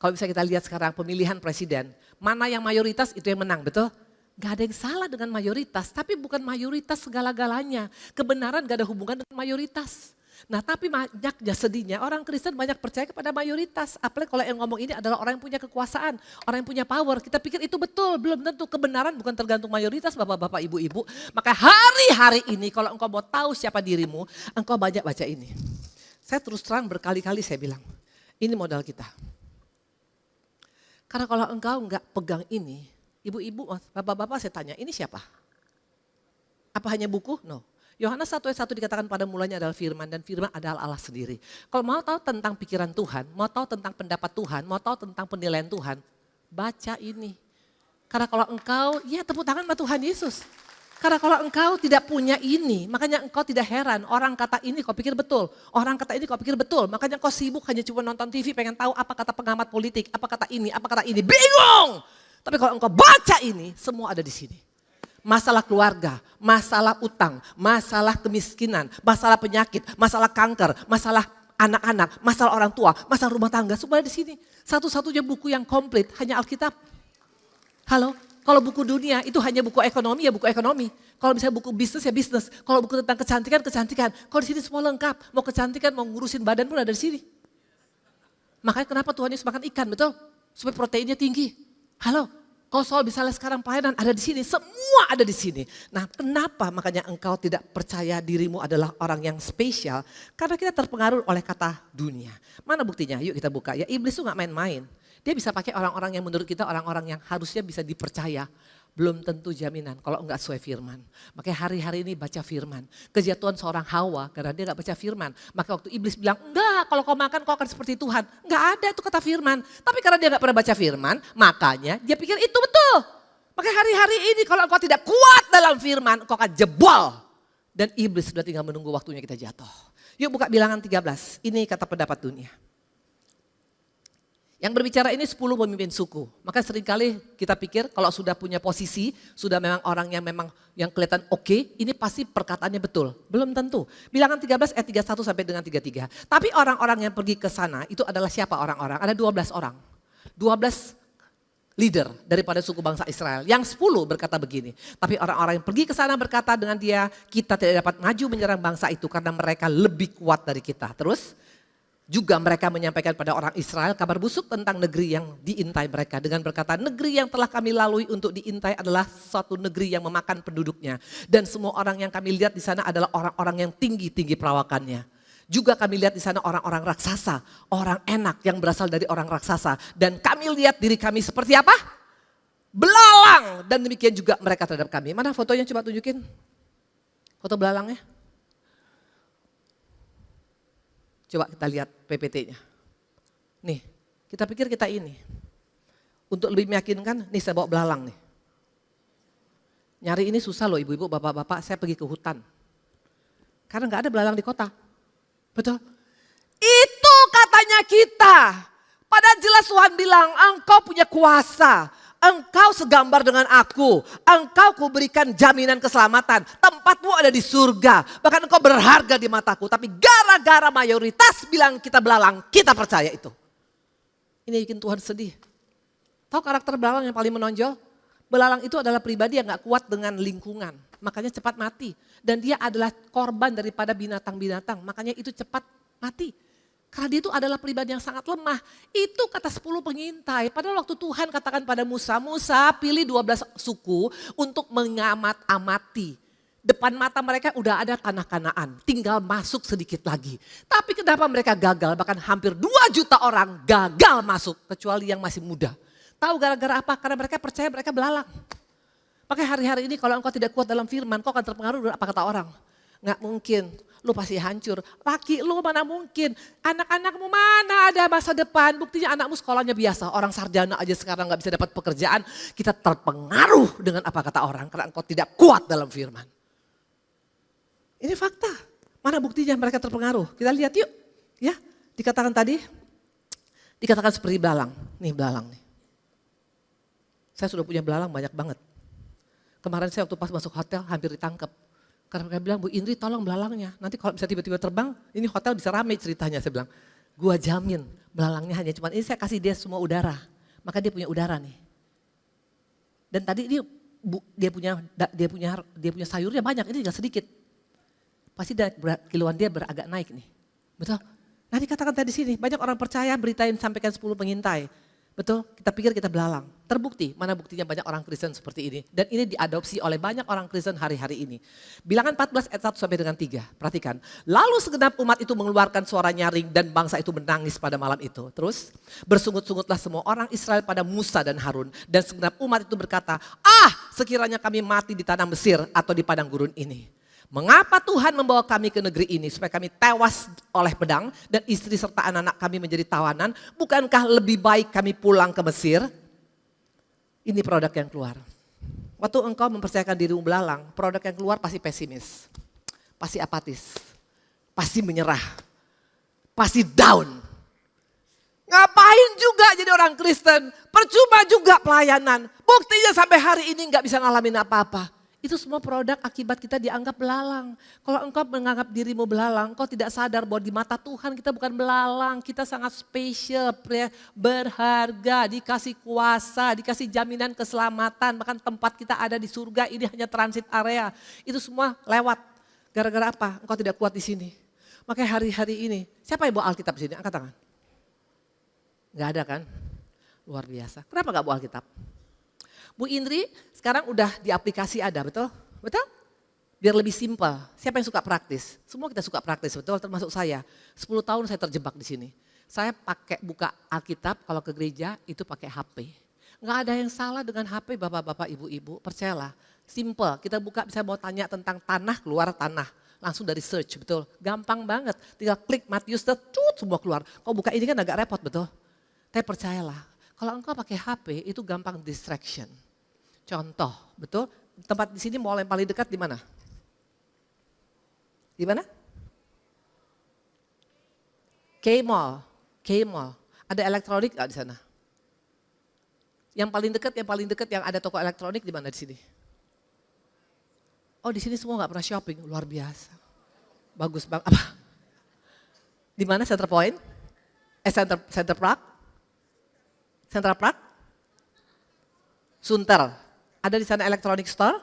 Kalau bisa kita lihat sekarang pemilihan presiden, mana yang mayoritas itu yang menang, betul? Gak ada yang salah dengan mayoritas, tapi bukan mayoritas segala-galanya. Kebenaran gak ada hubungan dengan mayoritas. Nah tapi banyaknya sedihnya orang Kristen banyak percaya kepada mayoritas. Apalagi kalau yang ngomong ini adalah orang yang punya kekuasaan, orang yang punya power. Kita pikir itu betul, belum tentu. Kebenaran bukan tergantung mayoritas bapak-bapak, ibu-ibu. Maka hari-hari ini kalau engkau mau tahu siapa dirimu, engkau banyak baca ini. Saya terus terang berkali-kali saya bilang, ini modal kita. Karena kalau engkau enggak pegang ini, ibu-ibu, bapak-bapak saya tanya, ini siapa? Apa hanya buku? No. Yohanes 1 ayat 1 dikatakan pada mulanya adalah firman dan firman adalah Allah sendiri. Kalau mau tahu tentang pikiran Tuhan, mau tahu tentang pendapat Tuhan, mau tahu tentang penilaian Tuhan, baca ini. Karena kalau engkau, ya tepuk tangan sama Tuhan Yesus. Karena kalau engkau tidak punya ini, makanya engkau tidak heran. Orang kata ini kau pikir betul, orang kata ini kau pikir betul. Makanya kau sibuk hanya cuma nonton TV pengen tahu apa kata pengamat politik, apa kata ini, bingung. Tapi kalau engkau baca ini, semua ada di sini. Masalah keluarga, masalah utang, masalah kemiskinan, masalah penyakit, masalah kanker, masalah anak-anak, masalah orang tua, masalah rumah tangga, semua ada di sini. Satu-satunya buku yang komplit hanya Alkitab. Halo, kalau buku dunia itu hanya buku ekonomi ya buku ekonomi. Kalau misalnya buku bisnis ya bisnis. Kalau buku tentang kecantikan, kecantikan. Kalau di sini semua lengkap. Mau kecantikan, mau ngurusin badan pun ada di sini. Makanya kenapa Tuhan Yesus makan ikan, betul? Supaya proteinnya tinggi. Halo. Kalau soal misalnya sekarang pelayanan ada di sini, semua ada di sini. Nah kenapa makanya engkau tidak percaya dirimu adalah orang yang spesial? Karena kita terpengaruh oleh kata dunia. Mana buktinya? Yuk kita buka ya, iblis tuh gak main-main. Dia bisa pakai orang-orang yang menurut kita orang-orang yang harusnya bisa dipercaya. Belum tentu jaminan kalau enggak sesuai firman. Makanya hari-hari ini baca firman. Kejatuhan seorang Hawa karena dia enggak baca firman. Maka waktu iblis bilang, enggak kalau kau makan kau akan seperti Tuhan. Enggak ada itu kata firman. Tapi karena dia enggak pernah baca firman, makanya dia pikir itu betul. Makanya hari-hari ini kalau engkau tidak kuat dalam firman, engkau akan jebol. Dan iblis sudah tinggal menunggu waktunya kita jatuh. Yuk buka Bilangan 13, ini kata pendapat dunia. Yang berbicara ini 10 pemimpin suku. Maka seringkali kita pikir kalau sudah punya posisi, sudah memang orang yang memang yang kelihatan oke, ini pasti perkataannya betul. Belum tentu. Bilangan 13 ayat 31 sampai dengan 33. Tapi orang-orang yang pergi ke sana itu adalah siapa orang-orang? Ada 12 orang. 12 leader daripada suku bangsa Israel. Yang 10 berkata begini, tapi orang-orang yang pergi ke sana berkata dengan dia, kita tidak dapat maju menyerang bangsa itu karena mereka lebih kuat dari kita. Terus juga mereka menyampaikan pada orang Israel kabar busuk tentang negeri yang diintai mereka dengan berkata, negeri yang telah kami lalui untuk diintai adalah suatu negeri yang memakan penduduknya. Dan semua orang yang kami lihat di sana adalah orang-orang yang tinggi-tinggi perawakannya. Juga kami lihat di sana orang-orang raksasa, orang enak yang berasal dari orang raksasa. Dan kami lihat diri kami seperti apa? Belalang. Dan demikian juga mereka terhadap kami. Mana fotonya, coba tunjukin. Foto belalangnya. Coba kita lihat PPT-nya. Nih, kita pikir kita ini. Untuk lebih meyakinkan, nih saya bawa belalang nih. Nyari ini susah loh ibu-ibu, bapak-bapak, saya pergi ke hutan. Karena gak ada belalang di kota. Betul? Itu katanya kita. Padahal jelas Tuhan bilang, engkau punya kuasa. Engkau segambar dengan aku. Engkau kuberikan jaminan keselamatan. Tempatmu ada di surga. Bahkan engkau berharga di mataku. Tapi gara-gara mayoritas bilang kita belalang, kita percaya itu. Ini bikin Tuhan sedih. Tahu karakter belalang yang paling menonjol? Belalang itu adalah pribadi yang gak kuat dengan lingkungan. Makanya cepat mati. Dan dia adalah korban daripada binatang-binatang. Makanya itu cepat mati. Karena dia itu adalah pribadi yang sangat lemah. Itu kata 10 pengintai. Padahal waktu Tuhan katakan pada Musa, Musa pilih 12 suku untuk mengamat-amati. Depan mata mereka udah ada tanah Kanaan. Tinggal masuk sedikit lagi. Tapi kenapa mereka gagal? Bahkan hampir 2 juta orang gagal masuk. Kecuali yang masih muda. Tahu gara-gara apa? Karena mereka percaya mereka belalang. Makanya hari-hari ini kalau engkau tidak kuat dalam firman, kau akan terpengaruh dengan apa kata orang. Nggak mungkin, lu pasti hancur. Laki lu mana mungkin, anak-anakmu mana ada masa depan. Buktinya anakmu sekolahnya biasa, orang sarjana aja sekarang nggak bisa dapat pekerjaan. Kita terpengaruh dengan apa kata orang, karena engkau tidak kuat dalam firman. Ini fakta, mana buktinya mereka terpengaruh. Kita lihat yuk, ya dikatakan tadi, dikatakan seperti belalang. Nih belalang nih. Saya sudah punya belalang banyak banget. Kemarin saya waktu pas masuk hotel hampir ditangkap. Karena mereka bilang, Bu Indri tolong belalangnya. Nanti kalau bisa tiba-tiba terbang, ini hotel bisa ramai ceritanya. Saya bilang, gua jamin belalangnya hanya cuma ini saya kasih dia semua udara. Maka dia punya udara nih. Dan tadi dia punya sayurnya banyak, ini tinggal sedikit. Pasti kiloan dia agak naik nih. Betul? Nah dikatakan tadi sini, banyak orang percaya beritain sampaikan 10 pengintai. Betul, kita pikir kita belalang. Terbukti, mana buktinya banyak orang Kristen seperti ini. Dan ini diadopsi oleh banyak orang Kristen hari-hari ini. Bilangan 14 ayat 1 sampai dengan 3, perhatikan. Lalu segenap umat itu mengeluarkan suara nyaring dan bangsa itu menangis pada malam itu. Terus, bersungut-sungutlah semua orang Israel pada Musa dan Harun. Dan segenap umat itu berkata, sekiranya kami mati di tanah Mesir atau di padang gurun ini. Mengapa Tuhan membawa kami ke negeri ini supaya kami tewas oleh pedang dan istri serta anak-anak kami menjadi tawanan? Bukankah lebih baik kami pulang ke Mesir? Ini produk yang keluar. Waktu engkau mempercayakan dirimu belalang, produk yang keluar pasti pesimis, pasti apatis, pasti menyerah, pasti down. Ngapain juga jadi orang Kristen? Percuma juga pelayanan. Buktinya sampai hari ini gak bisa ngalamin apa-apa. Itu semua produk akibat kita dianggap belalang. Kalau engkau menganggap dirimu belalang, engkau tidak sadar bahwa di mata Tuhan kita bukan belalang. Kita sangat spesial, berharga, dikasih kuasa, dikasih jaminan keselamatan. Bahkan tempat kita ada di surga ini hanya transit area. Itu semua lewat. Gara-gara apa? Engkau tidak kuat di sini. Makanya hari-hari ini, siapa yang bawa Alkitab di sini? Angkat tangan. Gak ada kan? Luar biasa. Kenapa gak bawa Alkitab? Bu Indri sekarang udah di aplikasi ada, betul? Betul? Biar lebih simpel. Siapa yang suka praktis? Semua kita suka praktis, betul? Termasuk saya. 10 tahun saya terjebak di sini. Saya pakai buka Alkitab kalau ke gereja itu pakai HP. Nggak ada yang salah dengan HP bapak-bapak, ibu-ibu. Percayalah, simple. Kita buka bisa mau tanya tentang tanah, keluar tanah. Langsung dari search, betul? Gampang banget. Tinggal klik Matius, semua keluar. Kau buka ini kan agak repot, betul? Tapi percayalah, kalau engkau pakai HP itu gampang distraction. Contoh, betul? Tempat di sini mall yang paling dekat di mana? Di mana? K-Mall. Ada elektronik nggak di sana? Yang paling dekat yang ada toko elektronik di mana di sini? Oh di sini semua nggak pernah shopping, luar biasa. Bagus banget. Apa? Di mana Center Point? Center Park? Central Park? Sunter. Ada di sana electronic store?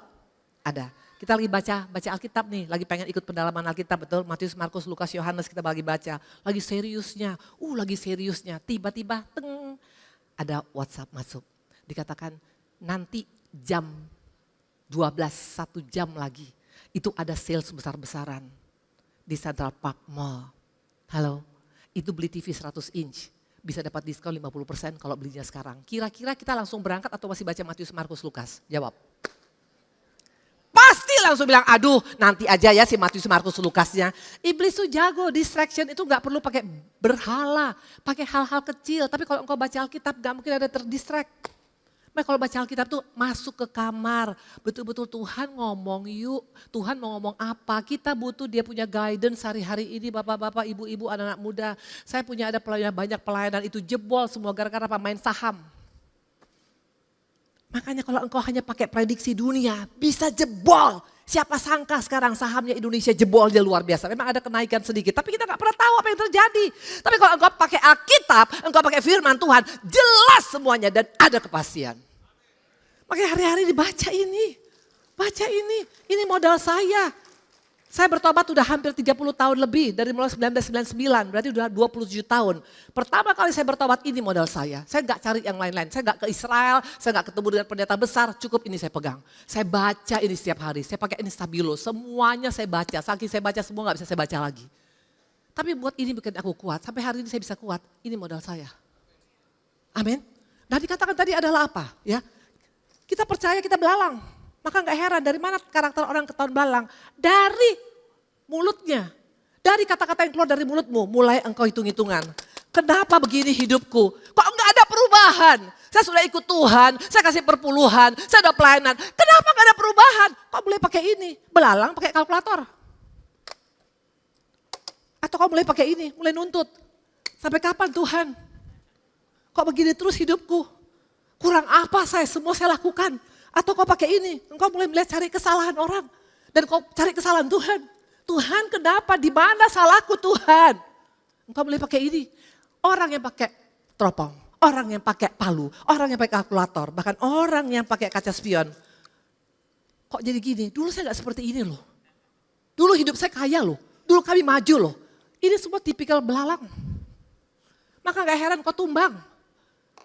Ada. Kita lagi baca Alkitab nih, lagi pengen ikut pendalaman Alkitab, betul? Matius, Markus, Lukas, Yohanes kita lagi baca. Lagi seriusnya. Tiba-tiba ada WhatsApp masuk. Dikatakan nanti jam 12, 1 jam lagi. Itu ada sales besar-besaran di Central Park Mall. Halo, itu beli TV 100 inch. Bisa dapat diskon 50% kalau belinya sekarang. Kira-kira kita langsung berangkat atau masih baca Matius, Markus, Lukas? Jawab. Pasti langsung bilang, aduh nanti aja ya si Matius, Markus, Lukasnya. Iblis tuh jago, distraction itu gak perlu pakai berhala, pakai hal-hal kecil. Tapi kalau engkau baca Alkitab gak mungkin ada terdistract. Nah, kalau baca Alkitab tuh masuk ke kamar, betul-betul Tuhan ngomong yuk, Tuhan mau ngomong apa, kita butuh dia punya guidance hari-hari ini bapak-bapak, ibu-ibu, anak-anak muda. Saya punya ada banyak pelayanan itu jebol semua gara-gara apa? Main saham. Makanya kalau engkau hanya pakai prediksi dunia, bisa jebol. Siapa sangka sekarang sahamnya Indonesia jebolnya luar biasa. Memang ada kenaikan sedikit, tapi kita gak pernah tahu apa yang terjadi. Tapi kalau engkau pakai Alkitab, engkau pakai firman Tuhan, jelas semuanya dan ada kepastian. Makanya hari-hari dibaca ini. Baca ini modal saya. Saya bertobat udah hampir 30 tahun lebih, dari mulai 1999, berarti udah 27 tahun. Pertama kali saya bertobat ini modal saya gak cari yang lain-lain. Saya gak ke Israel, saya gak ketemu dengan pendeta besar, cukup ini saya pegang. Saya baca ini setiap hari, saya pakai ini stabilo, semuanya saya baca. Saking saya baca semua gak bisa saya baca lagi. Tapi buat ini bikin aku kuat, sampai hari ini saya bisa kuat, ini modal saya. Amin. Nah dikatakan tadi adalah apa? Ya, kita percaya kita belalang. Maka gak heran dari mana karakter orang ketahuan belalang? Dari mulutnya. Dari kata-kata yang keluar dari mulutmu, mulai engkau hitung-hitungan. Kenapa begini hidupku? Kok enggak ada perubahan? Saya sudah ikut Tuhan, saya kasih perpuluhan, saya udah pelayanan. Kenapa enggak ada perubahan? Kok mulai pakai ini? Belalang pakai kalkulator. Atau kau mulai pakai ini, mulai nuntut. Sampai kapan Tuhan? Kok begini terus hidupku? Kurang apa semua saya lakukan? Atau kau pakai ini, engkau mulai melihat cari kesalahan orang. Dan kau cari kesalahan Tuhan. Tuhan kenapa, di mana salahku Tuhan? Engkau mulai pakai ini. Orang yang pakai teropong, orang yang pakai palu, orang yang pakai kalkulator, bahkan orang yang pakai kaca spion. Kok jadi gini? Dulu saya gak seperti ini loh. Dulu hidup saya kaya loh. Dulu kami maju loh. Ini semua tipikal belalang. Maka gak heran kau tumbang.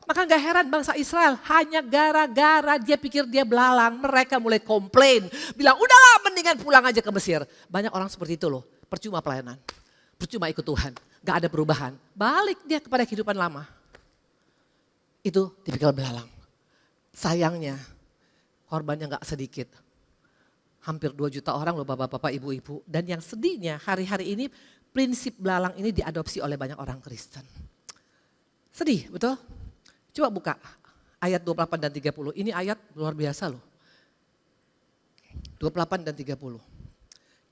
Maka gak heran bangsa Israel hanya gara-gara dia pikir dia belalang. Mereka mulai komplain. Bilang udahlah mendingan pulang aja ke Mesir. Banyak orang seperti itu loh. Percuma pelayanan. Percuma ikut Tuhan. Gak ada perubahan. Balik dia kepada kehidupan lama. Itu tipikal belalang. Sayangnya korbannya gak sedikit. Hampir 2 juta orang loh bapak-bapak ibu-ibu. Dan yang sedihnya hari-hari ini prinsip belalang ini diadopsi oleh banyak orang Kristen. Sedih betul? Coba buka ayat 28 dan 30. Ini ayat luar biasa loh. 28 dan 30.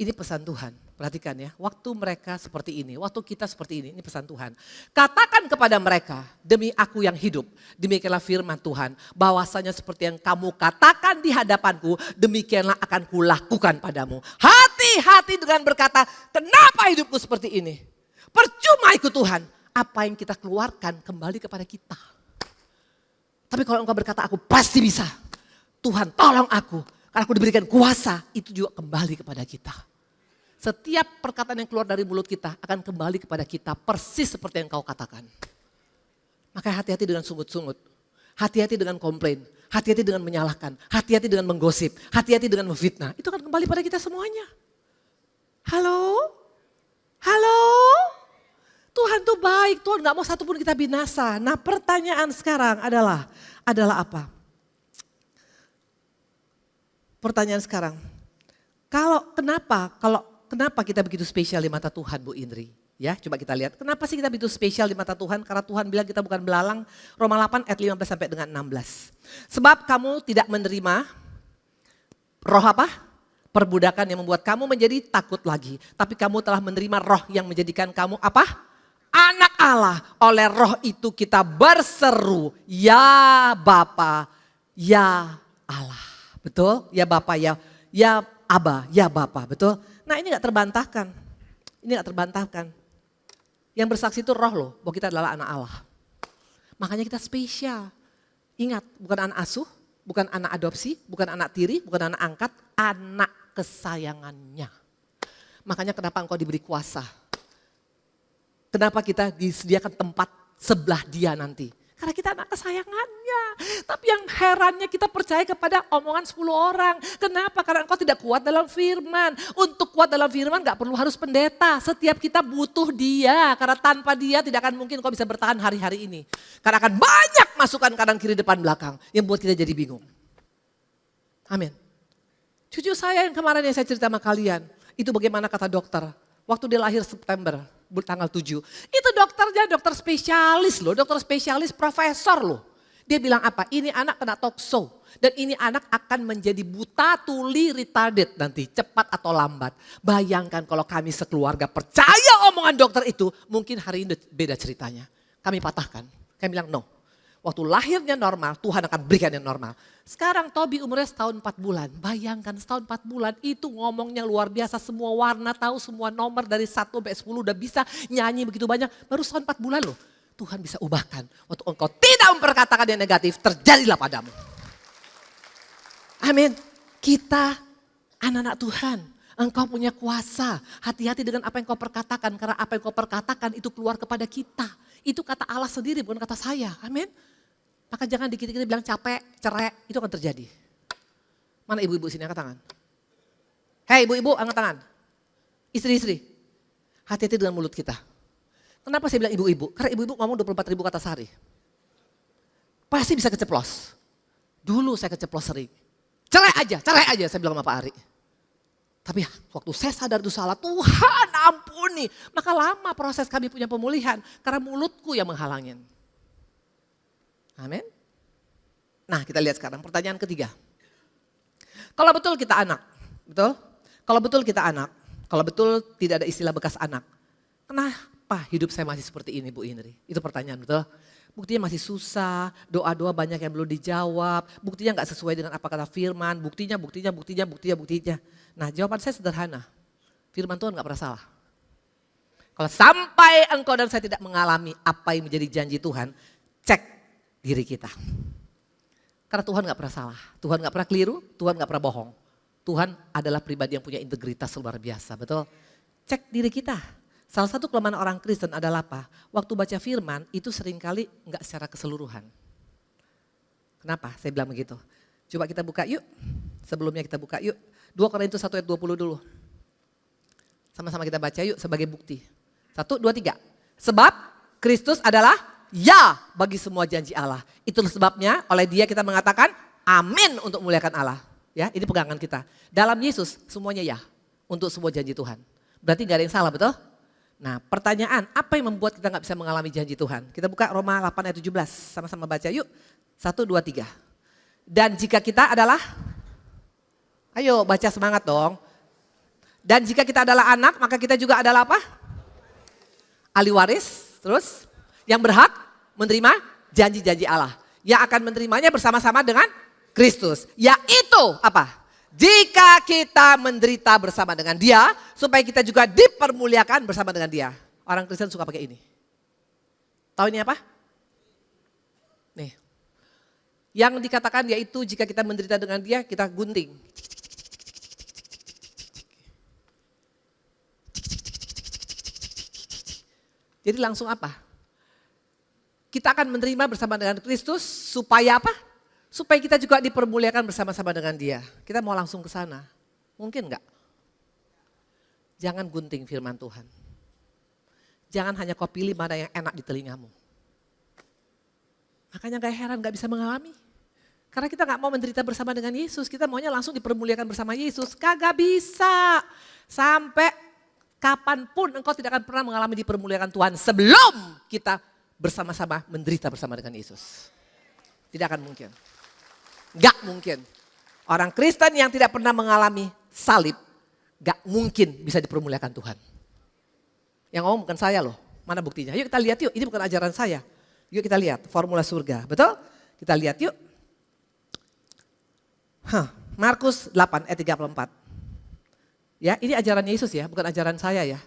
Ini pesan Tuhan. Perhatikan ya, waktu mereka seperti ini, waktu kita seperti ini pesan Tuhan. Katakan kepada mereka, demi aku yang hidup, demikianlah firman Tuhan, bahwasanya seperti yang kamu katakan di hadapanku, demikianlah akan kulakukan padamu. Hati-hati dengan berkata, kenapa hidupku seperti ini? Percuma ikut Tuhan, apa yang kita keluarkan kembali kepada kita. Tapi kalau engkau berkata aku pasti bisa, Tuhan tolong aku, karena aku diberikan kuasa, itu juga kembali kepada kita. Setiap perkataan yang keluar dari mulut kita akan kembali kepada kita persis seperti yang kau katakan. Maka hati-hati dengan sungut-sungut, hati-hati dengan komplain, hati-hati dengan menyalahkan, hati-hati dengan menggosip, hati-hati dengan memfitnah. Itu akan kembali pada kita semuanya. Halo? Halo? Tuhan tuh baik, Tuhan gak mau satupun kita binasa. Nah pertanyaan sekarang adalah apa? Pertanyaan sekarang, kenapa kita begitu spesial di mata Tuhan Bu Indri? Ya coba kita lihat, kenapa sih kita begitu spesial di mata Tuhan? Karena Tuhan bilang kita bukan belalang, Roma 8 ayat 15 sampai dengan 16. Sebab kamu tidak menerima roh apa? Perbudakan yang membuat kamu menjadi takut lagi. Tapi kamu telah menerima roh yang menjadikan kamu apa? Anak Allah. Oleh roh itu kita berseru, ya Bapa, ya Allah. Betul? Ya Bapa, ya Aba, ya Bapa. Betul? Nah ini gak terbantahkan. Ini gak terbantahkan. Yang bersaksi itu roh loh, bahwa kita adalah anak Allah. Makanya kita spesial. Ingat, bukan anak asuh, Bukan anak adopsi, bukan anak tiri, bukan anak angkat, anak kesayangannya. Makanya kenapa engkau diberi kuasa? Kenapa kita disediakan tempat sebelah dia nanti? Karena kita anak kesayangannya. Tapi yang herannya kita percaya kepada omongan 10 orang. Kenapa? Karena engkau tidak kuat dalam firman. Untuk kuat dalam firman gak perlu harus pendeta. Setiap kita butuh dia. Karena tanpa dia tidak akan mungkin kau bisa bertahan hari-hari ini. Karena akan banyak masukan kanan kiri depan belakang. Yang buat kita jadi bingung. Amin. Cucu saya yang kemarin yang saya cerita sama kalian. Itu bagaimana kata dokter. Waktu dia lahir September, tanggal 7. Itu dokternya dokter spesialis loh, dokter spesialis profesor loh. Dia bilang apa? Ini anak kena tokso. Dan ini anak akan menjadi buta tuli retarded nanti, cepat atau lambat. Bayangkan kalau kami sekeluarga percaya omongan dokter itu, mungkin hari ini beda ceritanya. Kami patahkan, kami bilang no. Waktu lahirnya normal, Tuhan akan berikan yang normal. Sekarang Tobi umurnya setahun 4 bulan. Bayangkan setahun 4 bulan itu ngomongnya luar biasa. Semua warna tahu, semua nomor dari 1 sampai 10 udah bisa nyanyi begitu banyak. Baru setahun 4 bulan loh. Tuhan bisa ubahkan. Waktu engkau tidak memperkatakan yang negatif, terjadilah padamu. Amin. Kita anak-anak Tuhan. Engkau punya kuasa. Hati-hati dengan apa yang kau perkatakan. Karena apa yang kau perkatakan itu keluar kepada kita. Itu kata Allah sendiri, bukan kata saya. Amin. Maka jangan dikit-dikit bilang capek, cerai, itu akan terjadi. Mana ibu-ibu sini angkat tangan? Hei ibu-ibu angkat tangan. Istri-istri, hati-hati dengan mulut kita. Kenapa saya bilang ibu-ibu? Karena ibu-ibu ngomong 24.000 kata sehari. Pasti bisa keceplos. Dulu saya keceplos sering. Cerai aja saya bilang sama Pak Ari. Tapi waktu saya sadar itu salah, Tuhan ampuni. Maka lama proses kami punya pemulihan. Karena mulutku yang menghalangin. Amin. Nah kita lihat sekarang pertanyaan ketiga. Kalau betul kita anak, betul? Kalau betul kita anak, kalau betul tidak ada istilah bekas anak. Kenapa hidup saya masih seperti ini Bu Indri? Itu pertanyaan betul. Buktinya masih susah, doa-doa banyak yang belum dijawab. Buktinya gak sesuai dengan apa kata firman, buktinya. Nah jawaban saya sederhana, firman Tuhan gak pernah salah. Kalau sampai engkau dan saya tidak mengalami apa yang menjadi janji Tuhan, cek diri kita. Karena Tuhan gak pernah salah, Tuhan gak pernah keliru, Tuhan gak pernah bohong. Tuhan adalah pribadi yang punya integritas luar biasa, betul? Cek diri kita. Salah satu kelemahan orang Kristen adalah apa? Waktu baca firman itu seringkali gak secara keseluruhan. Kenapa saya bilang begitu? Coba kita buka yuk, sebelumnya kita buka yuk. 2 Korintus 1 ayat 20 dulu. Sama-sama kita baca yuk sebagai bukti. 1, 2, 3. Sebab Kristus adalah ya bagi semua janji Allah. Itulah sebabnya oleh dia kita mengatakan amin untuk memuliakan Allah. Ya, ini pegangan kita. Dalam Yesus semuanya ya untuk semua janji Tuhan. Berarti gak ada yang salah, betul? Nah pertanyaan, apa yang membuat kita gak bisa mengalami janji Tuhan? Kita buka Roma 8 ayat 17, sama-sama baca yuk. 1, 2, 3. Dan jika kita adalah, ayo baca semangat dong. Dan jika kita adalah anak, maka kita juga adalah apa? Ahli waris, terus yang berhak menerima janji-janji Allah. Yang akan menerimanya bersama-sama dengan Kristus. Yaitu apa? Jika kita menderita bersama dengan dia, supaya kita juga dipermuliakan bersama dengan dia. Orang Kristen suka pakai ini. Tahu ini apa? Nih. Yang dikatakan yaitu jika kita menderita dengan dia, kita gunting. Jadi langsung apa? Kita akan menerima bersama dengan Kristus supaya apa? Supaya kita juga dipermuliakan bersama-sama dengan dia. Kita mau langsung ke sana. Mungkin enggak? Jangan gunting firman Tuhan. Jangan hanya kau pilih mana yang enak di telingamu. Makanya gak heran gak bisa mengalami. Karena kita gak mau menderita bersama dengan Yesus. Kita maunya langsung dipermuliakan bersama Yesus. Kagak bisa. Sampai kapanpun engkau tidak akan pernah mengalami dipermuliakan Tuhan. Sebelum kita bersama-sama menderita bersama dengan Yesus. Tidak akan mungkin. Gak mungkin. Orang Kristen yang tidak pernah mengalami salib, gak mungkin bisa dipermuliakan Tuhan. Yang ngomong bukan saya loh, mana buktinya? Yuk kita lihat yuk, ini bukan ajaran saya. Yuk kita lihat formula surga, betul? Kita lihat yuk. Markus 8 ayat 34. Ya, ini ajaran Yesus ya, bukan ajaran saya ya.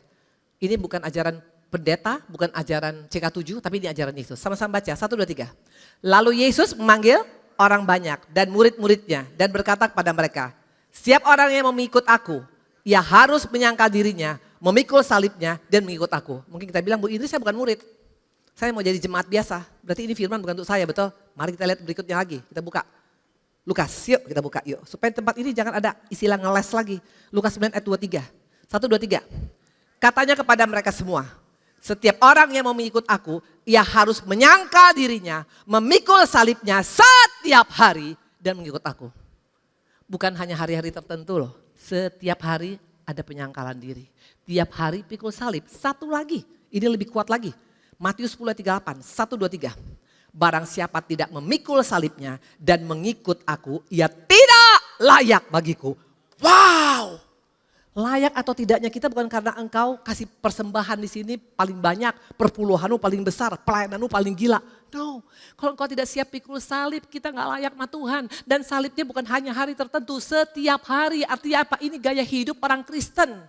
Ini bukan ajaran pendeta, bukan ajaran CK7, tapi ini ajaran Yesus. Sama-sama baca, 1, 2, 3. Lalu Yesus memanggil orang banyak dan murid-muridnya dan berkata kepada mereka, setiap orang yang mengikut aku, ia harus menyangkal dirinya, memikul salibnya dan mengikut aku. Mungkin kita bilang, Bu Indri saya bukan murid, saya mau jadi jemaat biasa. Berarti ini firman bukan untuk saya, betul? Mari kita lihat berikutnya lagi, kita buka. Lukas, yuk kita buka yuk. Supaya tempat ini jangan ada istilah ngeles lagi. Lukas 9 ayat 23. 1, 2, 3. Katanya kepada mereka semua, setiap orang yang mau mengikut aku, ia harus menyangkal dirinya, memikul salibnya setiap hari dan mengikut aku. Bukan hanya hari-hari tertentu loh, setiap hari ada penyangkalan diri. Tiap hari pikul salib, satu lagi, ini lebih kuat lagi. Matius 10 ayat 38, 1, 2, 3. Barang siapa tidak memikul salibnya dan mengikut aku, ia tidak layak bagiku. Wow! Layak atau tidaknya kita bukan karena engkau kasih persembahan di sini paling banyak, perpuluhanmu paling besar, pelayananmu paling gila. No, kalau engkau tidak siap pikul salib, kita gak layak sama Tuhan. Dan salibnya bukan hanya hari tertentu, setiap hari. Artinya apa? Ini gaya hidup orang Kristen.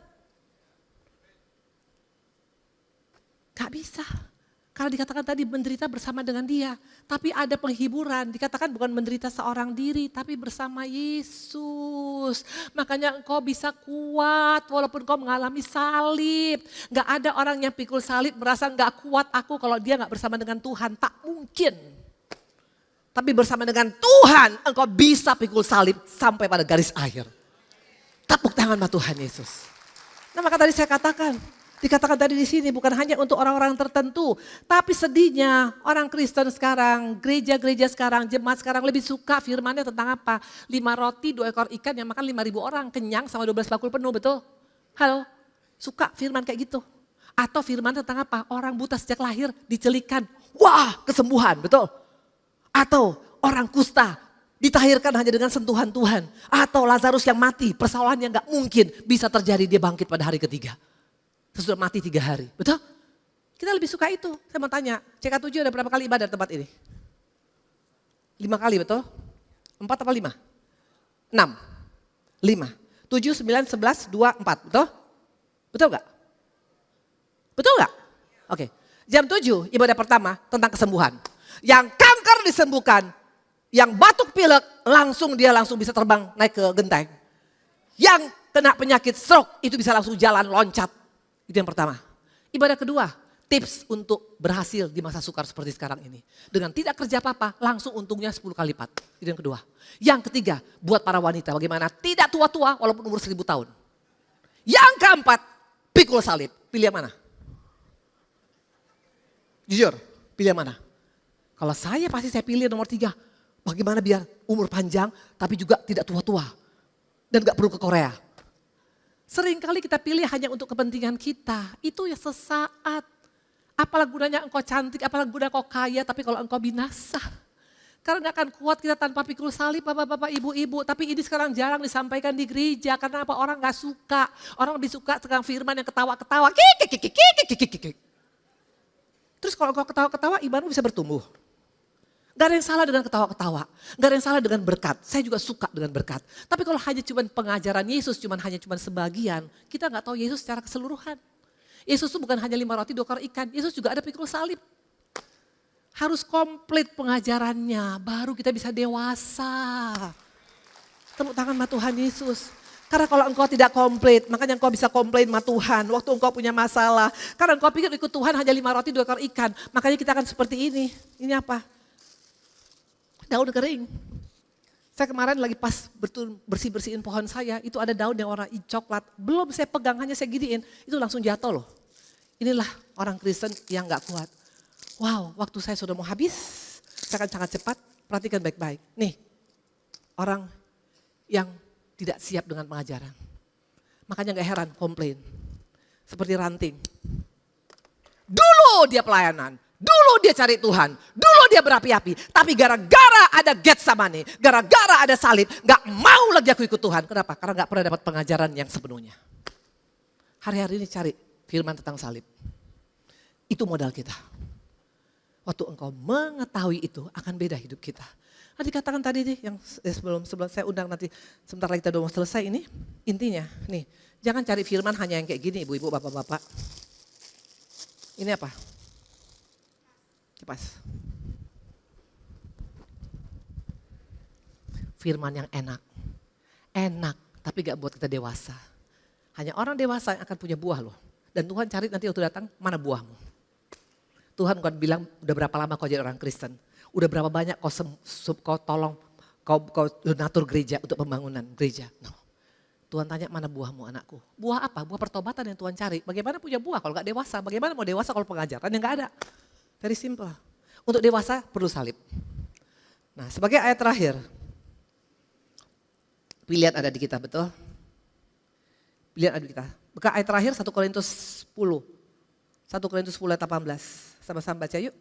Gak bisa. Karena dikatakan tadi menderita bersama dengan dia. Tapi ada penghiburan, dikatakan bukan menderita seorang diri, tapi bersama Yesus. Makanya engkau bisa kuat walaupun engkau mengalami salib. Gak ada orang yang pikul salib merasa gak kuat aku kalau dia gak bersama dengan Tuhan. Tak mungkin. Tapi bersama dengan Tuhan engkau bisa pikul salib sampai pada garis akhir. Tepuk tangan sama Tuhan Yesus. Nah maka tadi saya katakan, dikatakan tadi di sini bukan hanya untuk orang-orang tertentu, tapi sedihnya orang Kristen sekarang, gereja-gereja sekarang, jemaat sekarang lebih suka firmannya tentang apa? 5 roti, 2 ekor ikan yang makan 5.000 orang, kenyang sama 12 bakul penuh, betul? Halo, suka firman kayak gitu? Atau firman tentang apa? Orang buta sejak lahir dicelikan, wah kesembuhan, betul? Atau orang kusta ditahirkan hanya dengan sentuhan Tuhan. Atau Lazarus yang mati, persoalan yang gak mungkin bisa terjadi, dia bangkit pada hari ketiga. Sesudah mati 3 hari, betul? Kita lebih suka itu. Saya mau tanya, CK7 ada berapa kali ibadah di tempat ini? 5 kali, betul? 4 apa 5? 6. 5. 7, 9, 11, 2, 4, betul? Betul gak? Betul gak? Oke. Jam 7 ibadah pertama tentang kesembuhan. Yang kanker disembuhkan, yang batuk pilek langsung bisa terbang naik ke genteng. Yang kena penyakit stroke itu bisa langsung jalan loncat. Itu yang pertama. Ibadah kedua, tips untuk berhasil di masa sukar seperti sekarang ini. Dengan tidak kerja apa-apa, langsung untungnya 10 kali lipat. Itu yang kedua. Yang ketiga, buat para wanita bagaimana tidak tua-tua walaupun umur 1000 tahun. Yang keempat, pikul salib. Pilih yang mana? Jujur, pilih yang mana? Kalau saya pasti saya pilih nomor 3. Bagaimana biar umur panjang tapi juga tidak tua-tua. Dan gak perlu ke Korea. Seringkali kita pilih hanya untuk kepentingan kita. Itu ya sesaat. Apalah gunanya engkau cantik, apalah gunanya engkau kaya, tapi kalau engkau binasa. Karena gak akan kuat kita tanpa pikul salib, bapak-bapak, ibu-ibu. Tapi ini sekarang jarang disampaikan di gereja. Karena apa? Orang gak suka. Orang lebih suka sekarang firman yang ketawa-ketawa. Terus kalau engkau ketawa-ketawa, imanmu bisa bertumbuh. Gak ada yang salah dengan ketawa-ketawa. Gak ada yang salah dengan berkat. Saya juga suka dengan berkat. Tapi kalau hanya cuma pengajaran Yesus, hanya sebagian, kita gak tahu Yesus secara keseluruhan. Yesus itu bukan hanya 5 roti 2 ekor ikan. Yesus juga ada pikul salib. Harus komplit pengajarannya, baru kita bisa dewasa. Tepuk tangan sama Tuhan Yesus. Karena kalau engkau tidak komplit, makanya engkau bisa komplain sama Tuhan waktu engkau punya masalah. Karena engkau pikir ikut Tuhan hanya 5 roti 2 ekor ikan. Makanya kita akan seperti ini. Ini apa? Daun kering. Saya kemarin lagi pas bersih-bersihin pohon saya, itu ada daun yang warna coklat. Belum saya pegang, hanya saya giniin, itu langsung jatuh loh. Inilah orang Kristen yang gak kuat. Wow, waktu saya sudah mau habis, saya akan sangat cepat, perhatikan baik-baik. Nih, orang yang tidak siap dengan pengajaran. Makanya gak heran komplain. Seperti ranting. Dulu dia pelayanan. Dulu dia cari Tuhan, dulu dia berapi-api. Tapi gara-gara ada Getsemani, gara-gara ada salib, gak mau lagi aku ikut Tuhan. Kenapa? Karena gak pernah dapat pengajaran yang sepenuhnya. Hari-hari ini cari firman tentang salib. Itu modal kita. Waktu engkau mengetahui itu akan beda hidup kita. Nah dikatakan tadi nih, yang sebelum saya undang nanti sebentar lagi kita udah mau selesai ini. Intinya nih, jangan cari firman hanya yang kayak gini ibu-ibu, bapak-bapak. Ini apa? Kipas. firman yang enak. Enak, tapi gak buat kita dewasa. Hanya orang dewasa yang akan punya buah loh. Dan Tuhan cari nanti waktu datang, mana buahmu? Tuhan bukan bilang, udah berapa lama kau jadi orang Kristen? Udah berapa banyak kau tolong, kau donatur gereja untuk pembangunan gereja? No. Tuhan tanya, mana buahmu anakku? Buah apa? Buah pertobatan yang Tuhan cari. Bagaimana punya buah kalau gak dewasa? Bagaimana mau dewasa kalau pengajaran yang gak ada? Very simple. Untuk dewasa perlu salib. Nah, sebagai ayat terakhir, pilihan ada di kita, betul? Pilihan ada di kita. Buka ayat terakhir 1 Korintus 10. 1 Korintus 10 ayat 18. Sama-sama baca yuk.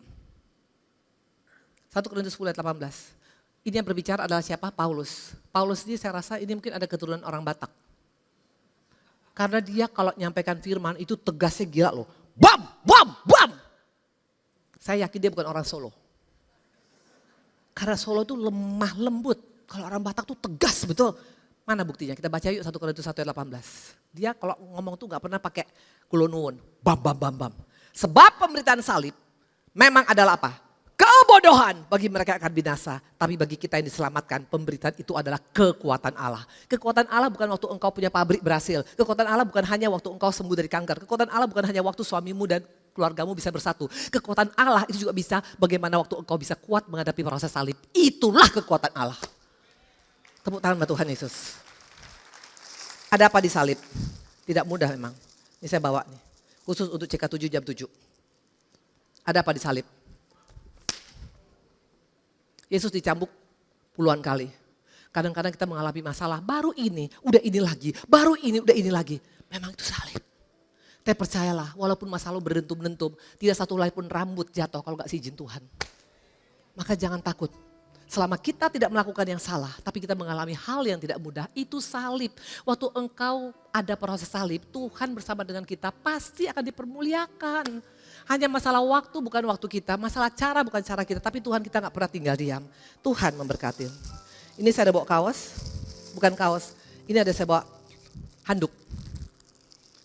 1 Korintus 10 ayat 18. Ini yang berbicara adalah siapa? Paulus. Paulus ini saya rasa ini mungkin ada keturunan orang Batak. Karena dia kalau nyampaikan firman itu tegasnya gila loh. Bam, bam, bam. Saya yakin dia bukan orang Solo. Karena Solo itu lemah lembut. Kalau orang Batak tuh tegas betul. Mana buktinya? Kita baca yuk 1 Korintus 1 ayat 18. Dia kalau ngomong tuh gak pernah pakai kulonuwun. Bam, bam, bam, bam. Sebab pemberitaan salib memang adalah apa? Kebodohan bagi mereka yang akan binasa. Tapi bagi kita yang diselamatkan, pemberitaan itu adalah kekuatan Allah. Kekuatan Allah bukan waktu engkau punya pabrik berhasil. Kekuatan Allah bukan hanya waktu engkau sembuh dari kanker. Kekuatan Allah bukan hanya waktu suamimu dan keluargamu bisa bersatu. Kekuatan Allah itu juga bisa bagaimana waktu engkau bisa kuat menghadapi proses salib. Itulah kekuatan Allah. Tepuk tangan buat Tuhan Yesus. Ada apa di salib? Tidak mudah memang. Ini saya bawa nih. Khusus untuk CK7 jam 7. Ada apa di salib? Yesus dicambuk puluhan kali. Kadang-kadang kita mengalami masalah, baru ini, udah ini lagi, baru ini, udah ini lagi. Memang itu salib. Tapi percayalah, walaupun masalah berdentum-dentum, tidak satu helai pun rambut jatuh kalau gak seizin Tuhan. Maka jangan takut. Selama kita tidak melakukan yang salah, tapi kita mengalami hal yang tidak mudah, itu salib. Waktu engkau ada proses salib, Tuhan bersama dengan kita pasti akan dipermuliakan. Hanya masalah waktu bukan waktu kita, masalah cara bukan cara kita, tapi Tuhan kita gak pernah tinggal diam. Tuhan memberkati. Ini saya ada bawa kaos, bukan kaos, ini ada saya bawa handuk.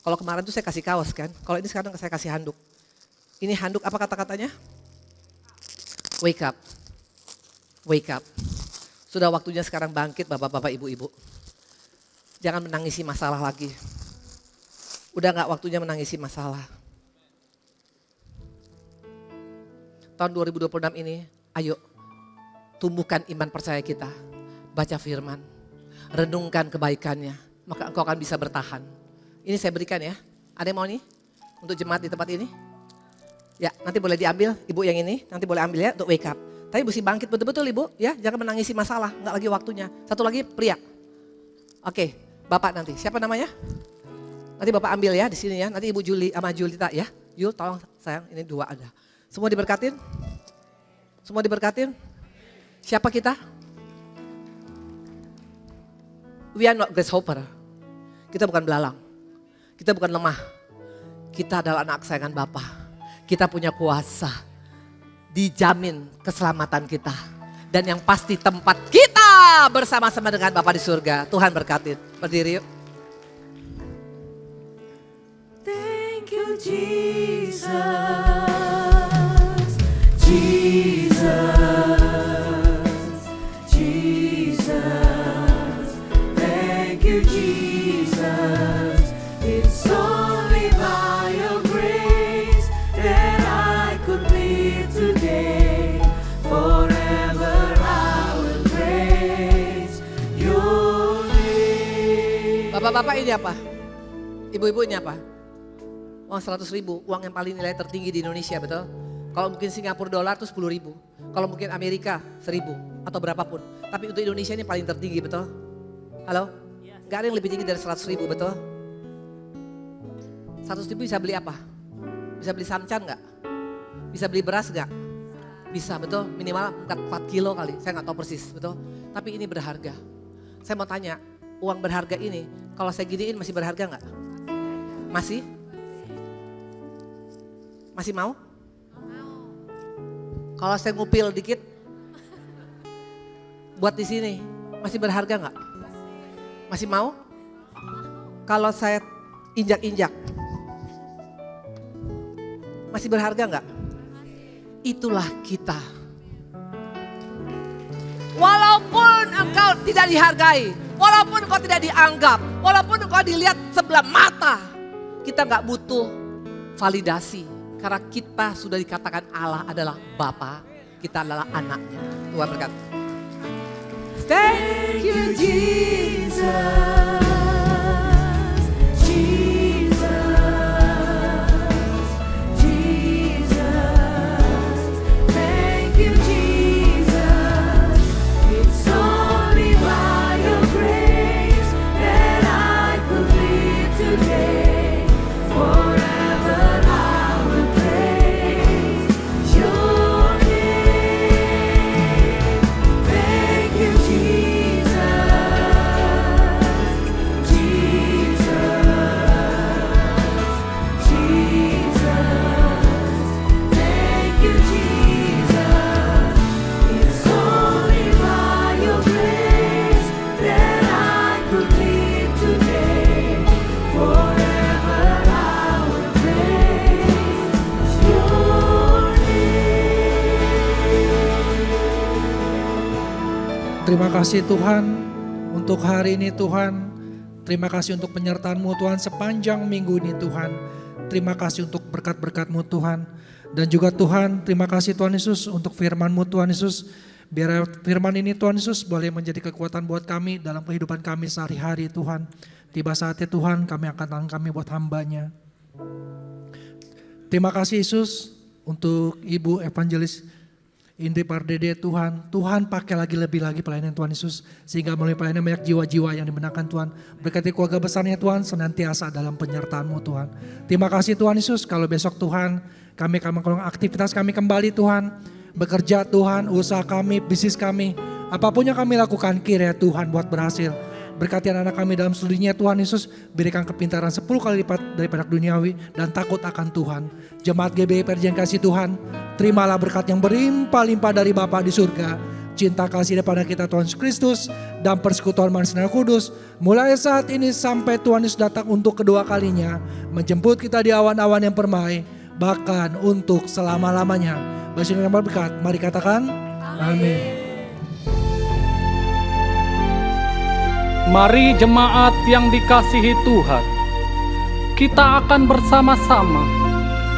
Kalau kemarin tuh saya kasih kaos kan, kalau ini sekarang saya kasih handuk. Ini handuk apa kata-katanya? Wake up. Wake up. Sudah waktunya sekarang bangkit bapak-bapak ibu-ibu. Jangan menangisi masalah lagi. Udah gak waktunya menangisi masalah. Tahun 2026 ini, ayo tumbuhkan iman percaya kita. Baca firman, renungkan kebaikannya, maka engkau akan bisa bertahan. Ini saya berikan ya, ada yang mau nih untuk jemaat di tempat ini? Ya nanti boleh diambil, ibu yang ini nanti boleh ambil ya untuk wake up. Tapi mesti bangkit betul-betul ibu ya, jangan menangisi masalah, enggak lagi waktunya. Satu lagi pria. Oke, bapak nanti, siapa namanya? Nanti bapak ambil ya di sini ya, nanti ibu Juli sama Julita ya. Yul tolong sayang, ini dua ada. Semua diberkatin? Semua diberkatin? Siapa kita? We are not grasshopper. Kita bukan belalang. Kita bukan lemah. Kita adalah anak kesayangan Bapa. Kita punya kuasa. Dijamin keselamatan kita. Dan yang pasti tempat kita bersama-sama dengan Bapa di surga. Tuhan berkati. Berdiri yuk. Thank you Jesus. Jesus, Jesus, thank you Jesus, it's only by your grace that I could live today, forever I will praise your name. Bapak-bapak ini apa? Ibu-ibu ini apa? Uang 100.000, uang yang paling nilai tertinggi di Indonesia, betul? Kalau mungkin Singapura dolar itu 10.000. Kalau mungkin Amerika 1.000 atau berapapun. Tapi untuk Indonesia ini paling tertinggi, betul? Halo? Gak ada yang lebih tinggi dari 100.000, betul? 100.000 bisa beli apa? Bisa beli samcan gak? Bisa beli beras gak? Bisa, betul? Minimal 4 kilo kali, saya gak tahu persis, betul? Tapi ini berharga. Saya mau tanya, uang berharga ini kalau saya giniin masih berharga gak? Masih? Masih mau? Kalau saya ngupil dikit, buat di sini, masih berharga nggak? Masih mau? Kalau saya injak-injak, masih berharga nggak? Itulah kita. Walaupun engkau tidak dihargai, walaupun engkau tidak dianggap, walaupun engkau dilihat sebelah mata, kita gak butuh validasi. Karena kita sudah dikatakan Allah adalah Bapa, kita adalah anaknya. Tuhan berkata. Thank you, Jesus. Terima kasih Tuhan untuk hari ini Tuhan. Terima kasih untuk penyertaan-Mu Tuhan sepanjang minggu ini Tuhan. Terima kasih untuk berkat-berkat-Mu Tuhan. Dan juga Tuhan, terima kasih Tuhan Yesus untuk firman-Mu Tuhan Yesus. Biar firman ini Tuhan Yesus boleh menjadi kekuatan buat kami dalam kehidupan kami sehari-hari Tuhan. Tiba saatnya Tuhan kami angkat tangan kami buat hamba-Nya. Terima kasih Yesus untuk Ibu Evangelis Indri Pardede Tuhan. Tuhan pakai lebih lagi pelayanan Tuhan Yesus. Sehingga melalui pelayanan banyak jiwa-jiwa yang dimenangkan Tuhan. Berkati keluarga besarnya Tuhan senantiasa dalam penyertaan-Mu Tuhan. Terima kasih Tuhan Yesus. Kalau besok Tuhan kami akan melakukan aktivitas kami kembali Tuhan. Bekerja Tuhan, usaha kami, bisnis kami. Apapun yang kami lakukan kiranya Tuhan buat berhasil. Berkati anak-anak kami dalam seluruhnya Tuhan Yesus. Berikan kepintaran 10 kali lipat daripada duniawi dan takut akan Tuhan. Jemaat GBI Perjanjian Kasih Tuhan, terimalah berkat yang berlimpah-limpah dari Bapa di surga. Cinta kasih daripada kita Tuhan Yesus Kristus dan persekutuan manusia kudus. Mulai saat ini sampai Tuhan Yesus datang untuk kedua kalinya. Menjemput kita di awan-awan yang permai. Bahkan untuk selama-lamanya. Bagi yang berkat, mari katakan amin. Mari jemaat yang dikasihi Tuhan, kita akan bersama-sama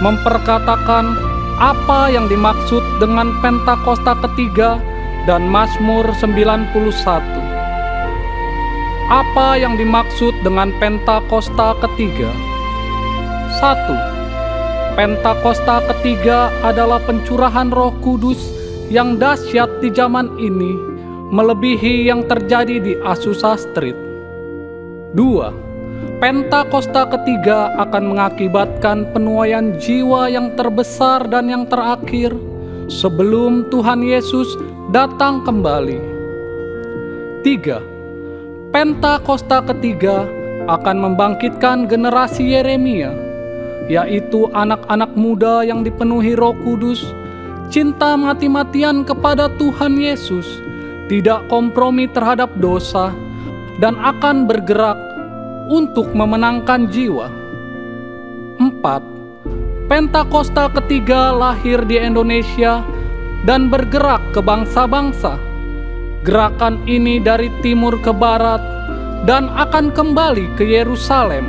memperkatakan apa yang dimaksud dengan Pentakosta ketiga dan Mazmur 91. Apa yang dimaksud dengan Pentakosta ketiga? 1. Pentakosta ketiga adalah pencurahan Roh Kudus yang dahsyat di zaman ini, melebihi yang terjadi di Azusa Street. 2. Pentakosta ketiga akan mengakibatkan penuaian jiwa yang terbesar dan yang terakhir sebelum Tuhan Yesus datang kembali. 3. Pentakosta ketiga akan membangkitkan generasi Yeremia, yaitu anak-anak muda yang dipenuhi Roh Kudus, cinta mati-matian kepada Tuhan Yesus, tidak kompromi terhadap dosa, dan akan bergerak untuk memenangkan jiwa. 4. Pentakosta ketiga lahir di Indonesia dan bergerak ke bangsa-bangsa. Gerakan ini dari timur ke barat dan akan kembali ke Yerusalem.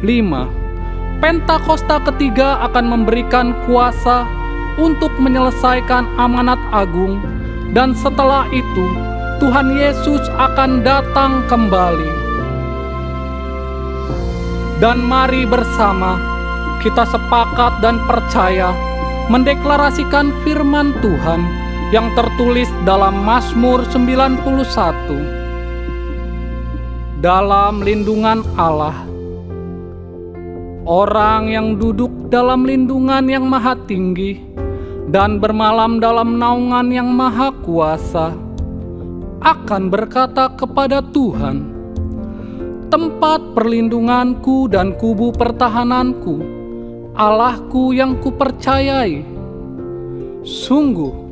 5. Pentakosta ketiga akan memberikan kuasa untuk menyelesaikan amanat agung, dan setelah itu Tuhan Yesus akan datang kembali. Dan mari bersama kita sepakat dan percaya mendeklarasikan firman Tuhan yang tertulis dalam Mazmur 91. Dalam lindungan Allah, orang yang duduk dalam lindungan yang maha tinggi dan bermalam dalam naungan yang maha kuasa akan berkata kepada Tuhan, tempat perlindunganku dan kubu pertahananku, Allahku yang kupercayai. Sungguh,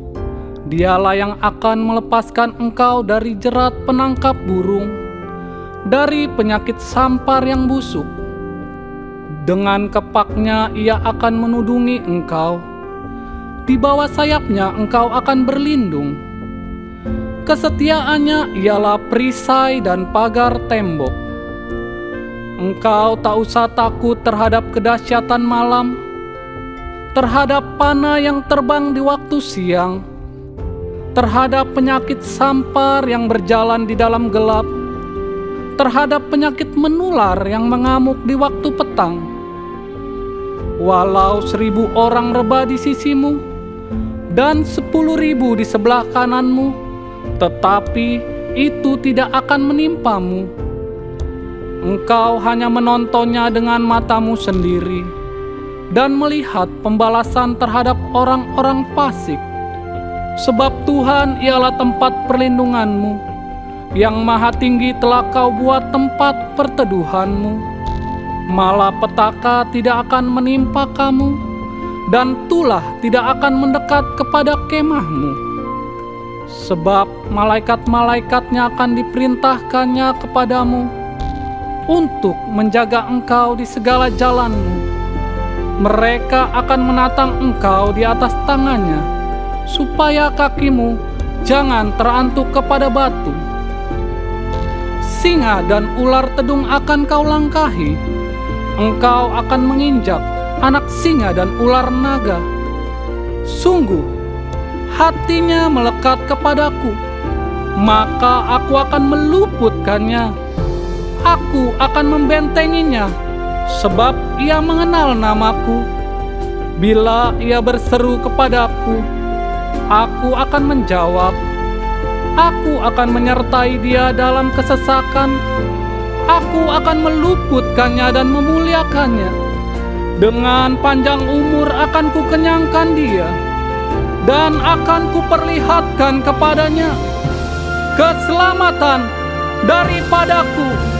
Dialah yang akan melepaskan engkau dari jerat penangkap burung, dari penyakit sampar yang busuk. Dengan kepaknya ia akan menudungi engkau, di bawah sayapnya engkau akan berlindung. Kesetiaannya ialah perisai dan pagar tembok. Engkau tak usah takut terhadap kedahsyatan malam, terhadap panah yang terbang di waktu siang, terhadap penyakit sampar yang berjalan di dalam gelap, terhadap penyakit menular yang mengamuk di waktu petang. Walau 1000 orang rebah di sisimu dan 10.000 di sebelah kananmu, tetapi itu tidak akan menimpamu. Engkau hanya menontonnya dengan matamu sendiri dan melihat pembalasan terhadap orang-orang fasik. Sebab Tuhan ialah tempat perlindunganmu, yang Maha Tinggi telah kau buat tempat perteduhanmu. Malapetaka tidak akan menimpa kamu, dan tulah tidak akan mendekat kepada kemahmu. Sebab malaikat-malaikatnya akan diperintahkannya kepadamu untuk menjaga engkau di segala jalanmu. Mereka akan menatang engkau di atas tangannya, supaya kakimu jangan terantuk kepada batu. Singa dan ular tedung akan kau langkahi. Engkau akan menginjak anak singa dan ular naga. Sungguh, hatinya melekat kepadaku, maka aku akan meluputkannya. Aku akan membentenginya, sebab ia mengenal namaku. Bila ia berseru kepadaku, aku akan menjawab. Aku akan menyertai dia dalam kesesakan. Aku akan meluputkannya dan memuliakannya. Dengan panjang umur akan kukenyangkan dia, dan akan kuperlihatkan kepadanya keselamatan daripadaku.